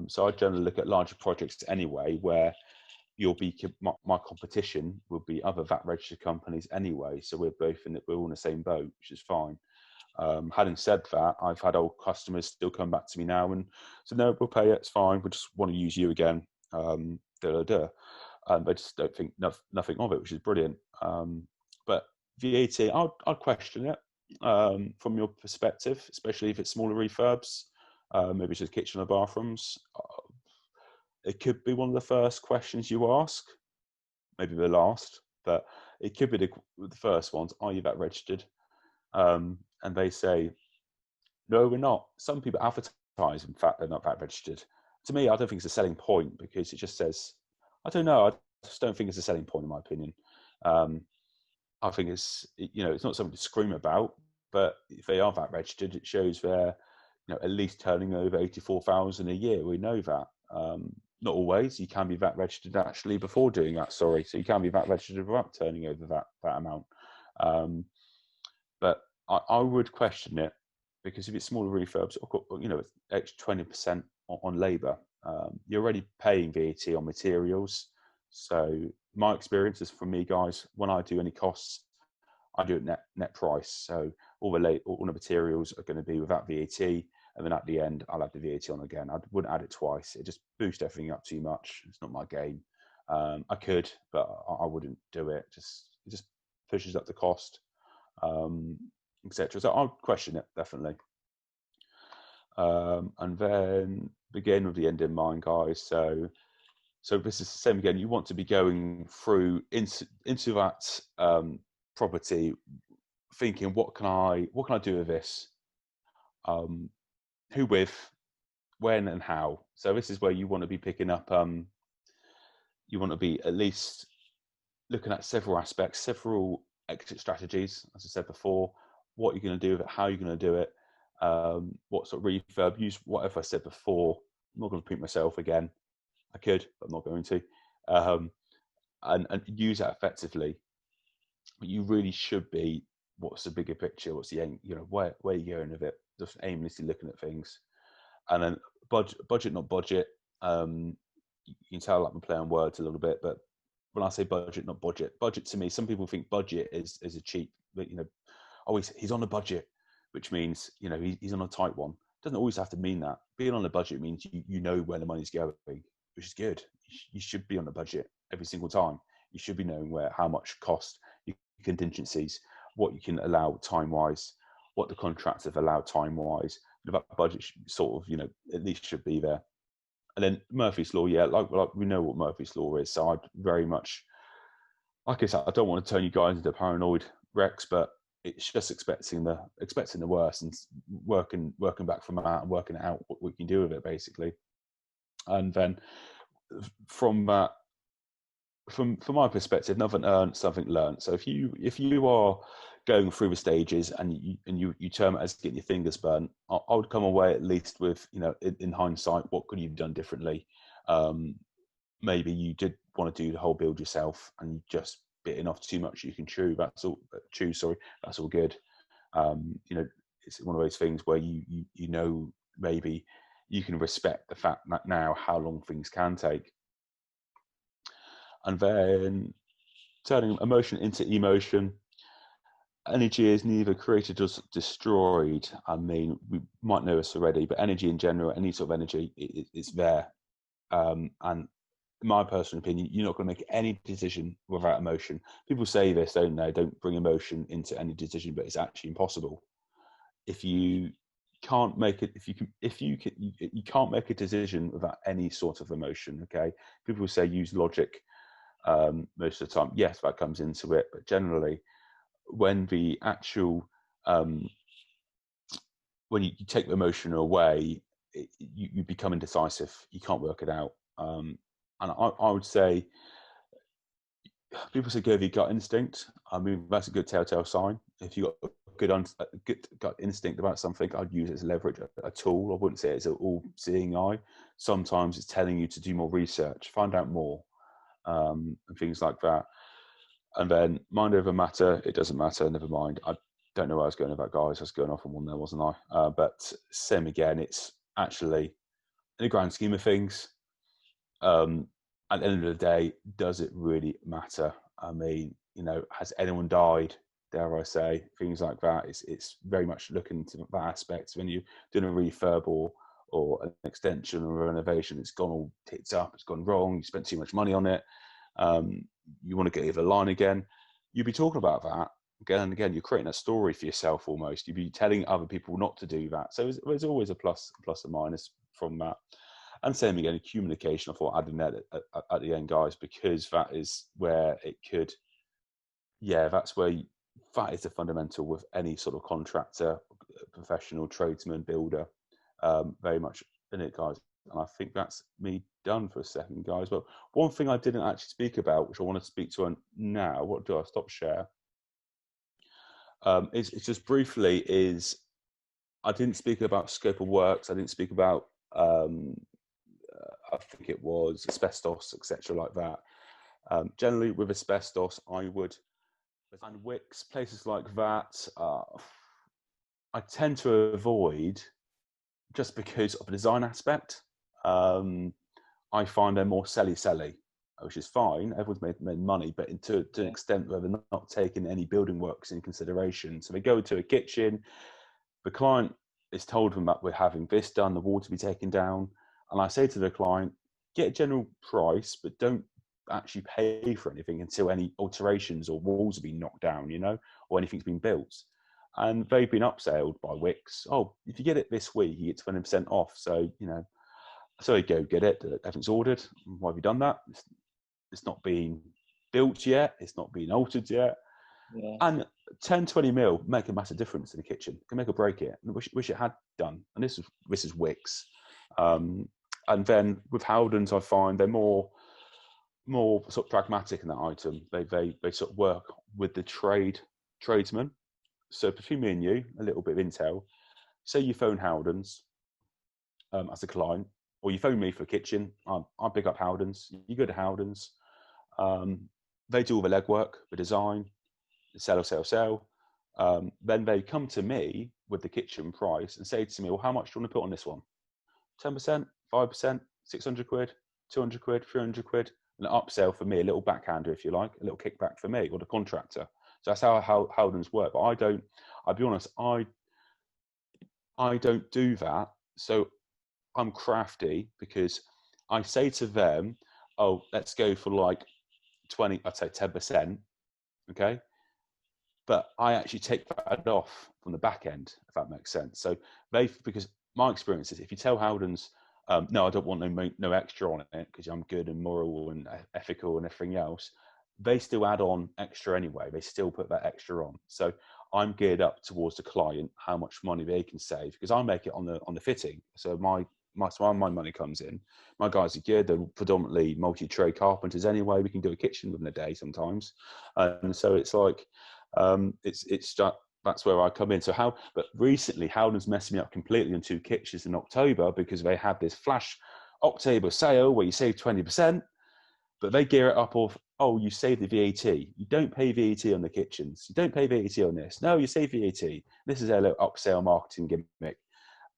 So I generally look at larger projects anyway, where my competition will be other VAT registered companies anyway. So we're all in the same boat, which is fine. Having said that, I've had old customers still come back to me now and say, no, we'll pay it, it's fine, we just want to use you again. They just don't think nothing of it, which is brilliant. But VAT, I'd question it. from your perspective, especially if it's smaller refurbs, maybe just kitchen or bathrooms. It could be one of the first questions you ask, maybe the last, but it could be the first ones. Are you VAT registered? And they say, no, we're not. Some people advertise, in fact, they're not VAT registered. To me, I don't think it's a selling point, because it just says, I don't know. I just don't think it's a selling point, in my opinion. I think it's not something to scream about, but if they are VAT registered, it shows they're at least turning over 84,000 a year. We know that. Not always. You can be VAT registered actually before doing that. Sorry, so you can be VAT registered without turning over that amount. But I would question it, because if it's smaller refurbs, it's extra 20% on labour. You're already paying VAT on materials. So my experience is, for me, guys, when I do any costs, I do it net price. So all the materials are going to be without VAT, and then at the end I'll add the VAT on again. I wouldn't add it twice. It just boosts everything up too much. It's not my game. I could, but I wouldn't do it. It just pushes up the cost, etc. So I'll question it, definitely. And then begin with the end in mind, guys. So this is the same again. You want to be going through into that property, thinking, what can I do with this? Who with, when, and how. So this is where you want to be picking up. You want to be at least looking at several aspects, several exit strategies. As I said before, what you're going to do with it, how you're going to do it, what sort of refurb. Use whatever I said before. I'm not going to repeat myself again. I could, but I'm not going to. And use that effectively. But you really should be, what's the bigger picture? What's the aim? Where are you going with it? Just aimlessly looking at things. And then budget, not budget. You can tell I'm playing words a little bit, but when I say budget, not budget to me, some people think budget is a cheap, but he's on a budget, which means he's on a tight one. Doesn't always have to mean that. Being on a budget means you know where the money's going, which is good. You should be on a budget every single time. You should be knowing how much cost, your contingencies, what you can allow time-wise, what the contracts have allowed time-wise. That budget sort of, at least should be there. And then Murphy's Law, yeah, like we know what Murphy's Law is. So I'd very much, like I said, I don't want to turn you guys into paranoid wrecks, but it's just expecting the worst and working back from that and working out what we can do with it, basically. And then from that, from my perspective, nothing earned, something learned. So if you are going through the stages and you term it as getting your fingers burnt, I would come away at least with, in hindsight, what could you have done differently? Maybe you did want to do the whole build yourself and you just bitten off too much you can chew. That's all good. It's one of those things where maybe you can respect the fact that now how long things can take. And then turning emotion into emotion. Energy is neither created or destroyed. I mean, we might know this already, but energy in general, any sort of energy, it's there. And in my personal opinion, you're not going to make any decision without emotion. People say this, don't they? Don't bring emotion into any decision, but it's actually impossible. If you can't make it, you can't make a decision without any sort of emotion. Okay, people say use logic. Most of the time, yes, that comes into it, but generally, when the actual when you take the emotion away, you become indecisive. You can't work it out. And I would say, people say go with your gut instinct. I mean, that's a good telltale sign. If you got a good gut instinct about something, I'd use it as leverage, a tool. I wouldn't say it's an all-seeing eye. Sometimes it's telling you to do more research, find out more, and things like that. And then mind over matter, it doesn't matter, never mind. I don't know where I was going with that, guys. I was going off on one there, wasn't I? But same again, it's actually, in the grand scheme of things, at the end of the day, does it really matter? I mean, has anyone died? Dare I say, things like that. It's very much looking to that aspect. When you're doing a refurb or an extension or a renovation, it's gone all tits up, it's gone wrong, you spent too much money on it. You want to get over the line again, you'd be talking about that. again and again, you're creating a story for yourself almost. You'd be telling other people not to do that. So there's always a plus and minus from that. And same again, communication. I thought adding that at the end, guys, because that is where it could, that's where that is the fundamental with any sort of contractor, professional, tradesman, builder, very much in it, guys. And I think that's me done for a second, guys. But one thing I didn't actually speak about, which I want to speak to now, what do I stop share? It's just briefly is I didn't speak about scope of works. I didn't speak about I think it was asbestos, etc., like that. Generally, with asbestos, I would and wicks, places like that. I tend to avoid just because of the design aspect. I find they're more selly, which is fine. Everyone's made money, but to an extent where they're not taking any building works in consideration. So they go to a kitchen, the client is told them that we're having this done, the wall to be taken down. And I say to the client, get a general price, but don't actually pay for anything until any alterations or walls have been knocked down, or anything's been built. And they've been upselled by Wix. Oh, if you get it this week, you get 20% off. So, so you go get it. Everything's ordered. Why have you done that? It's not been built yet. It's not been altered yet. Yeah. And 10, 20 mil make a massive difference to the kitchen. It can make or break it. I wish it had done. And this is Wix. And then with Howdens, I find they're more sort of pragmatic in that item. They sort of work with the tradesmen. So between me and you, a little bit of intel. Say you phone Howdens as a client, or you phone me for a kitchen. I pick up Howdens. You go to Howdens. They do all the legwork, the design, sell. Then they come to me with the kitchen price and say to me, well, how much do you want to put on this one? 10%, 5%, 600 quid, 200 quid, 300 quid, and an upsell for me, a little backhander, if you like, a little kickback for me or the contractor. So that's how Howdens work. But I'll be honest, I don't do that. So I'm crafty because I say to them, oh, let's go for like 20, I'd say 10%. Okay. But I actually take that off from the back end, if that makes sense. So because my experience is if you tell Howdens, no, I don't want no extra on it because I'm good and moral and ethical and everything else, they still add on extra anyway. They still put that extra on. So I'm geared up towards the client, how much money they can save because I make it on the fitting. So my money comes in. My guys are geared. They're predominantly multi-trade carpenters anyway. We can do a kitchen within a day sometimes, and so it's like that's where I come in. So but recently Howden's messed me up completely on 2 kitchens in October because they had this flash October sale where you save 20%, but they gear it up of, oh, you save the VAT. You don't pay VAT on the kitchens. You don't pay VAT on this. No, you save VAT. This is a little upsell marketing gimmick.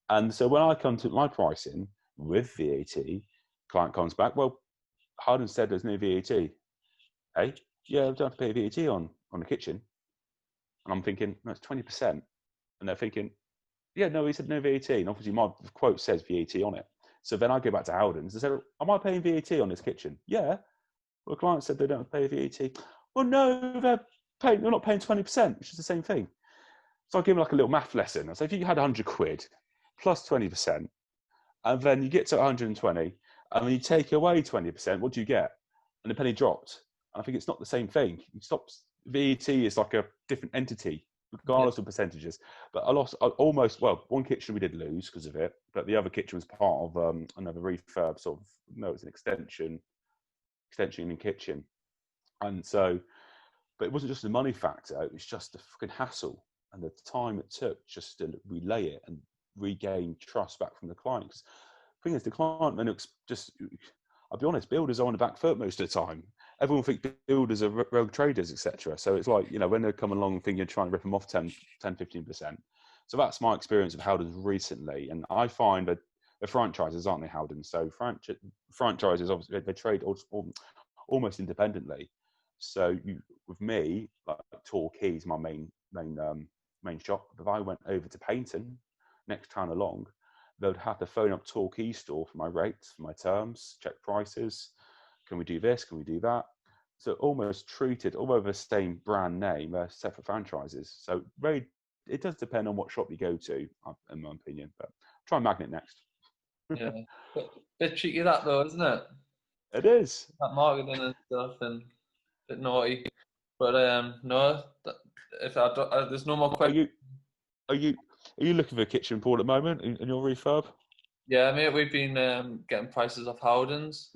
And so when I come to my pricing with VAT, client comes back, well, Howden said there's no VAT. Hey, yeah, I don't have to pay VAT on the kitchen. And I'm thinking, no, it's 20%. And they're thinking, yeah, no, he said no VAT. And obviously my quote says VAT on it. So then I go back to Howden's and say, am I paying VAT on this kitchen? Yeah. Well, the client said they don't pay VAT. Well, no, they're not paying 20%, which is the same thing. So I give them like a little math lesson. I say, if you had 100 quid plus 20%, and then you get to 120, and then you take away 20%, what do you get? And the penny dropped. And I think it's not the same thing. VAT is like a different entity, regardless of percentages. But I lost one kitchen we did lose because of it, but the other kitchen was part of another refurb, it's an extension in kitchen. And so, but it wasn't just the money factor, it was just the fucking hassle and the time it took just to relay it and regain trust back from the client. Because the thing is, the client then I'll be honest, builders are on the back foot most of the time. Everyone thinks builders are rogue traders, etc. So it's like, when they come along thinking you're trying to rip them off 10, 15%. So that's my experience of Howdens recently. And I find that the franchises, aren't they, Howden? So franchises, obviously, they trade almost independently. So with me, like Torquay's my main shop. If I went over to Paynton, next town along, they would have to phone up Torquay store for my rates, for my terms, check prices. Can we do this? Can we do that? So almost treated, although the same brand name, they're separate franchises. So very, it does depend on what shop you go to, in my opinion. But try Magnet next. Yeah, bit cheeky that though, isn't it? It is. That marketing and stuff, and a bit naughty. But no, if I don't, there's no more Are questions. you looking for a kitchen pool at the moment in your refurb? Yeah, mate, we've been getting prices off Howdens.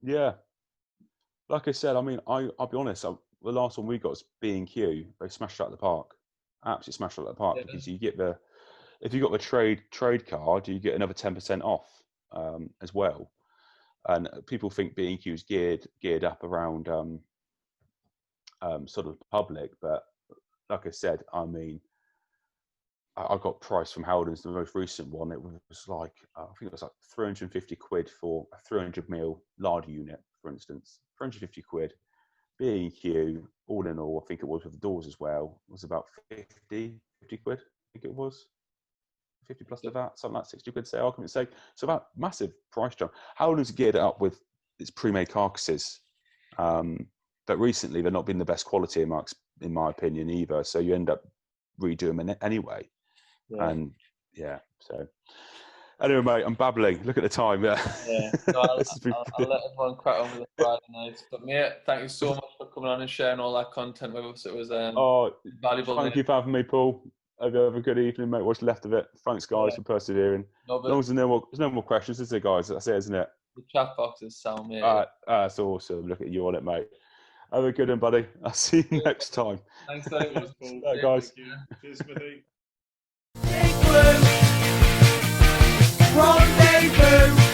Yeah. Like I said, I mean, I'll be honest. The last one we got was B&Q. They smashed it out of the park. Absolutely smashed it out of the park Yeah. because you get if you got the trade card, you get another 10% off as well. And people think B&Q is geared up around sort of public, but like I said, I mean, I got price from Howden's, the most recent one. It was like I think it was like 350 quid for a 300 mil larder unit, for instance. 350 quid. B&Q, all in all, I think it was with the doors as well, was about 50 quid. I think it was 50 plus the VAT, something like 60 quid. Say argument's sake, so that massive price jump. Howden's geared it up with its pre-made carcasses, but recently they're not been the best quality in my opinion either. So you end up redoing them anyway. Yeah. And yeah, so anyway, mate, I'm babbling. Look at the time. Yeah. Yeah. No, I'll let everyone crack on with the Friday nights. But mate, thank you so much for coming on and sharing all that content with us. It was valuable. Thank you for having me, Paul. Have a good evening, mate. What's left of it? Thanks, guys, for persevering. No, As long as there's no more questions, is there, guys? That's it, isn't it? the chat box is sound, mate. That's awesome. Look at you on it, mate. Have a good one, buddy. I'll see you next time. Thanks very much, Paul. Right, guys. Cheers, Smithy. Rendezvous.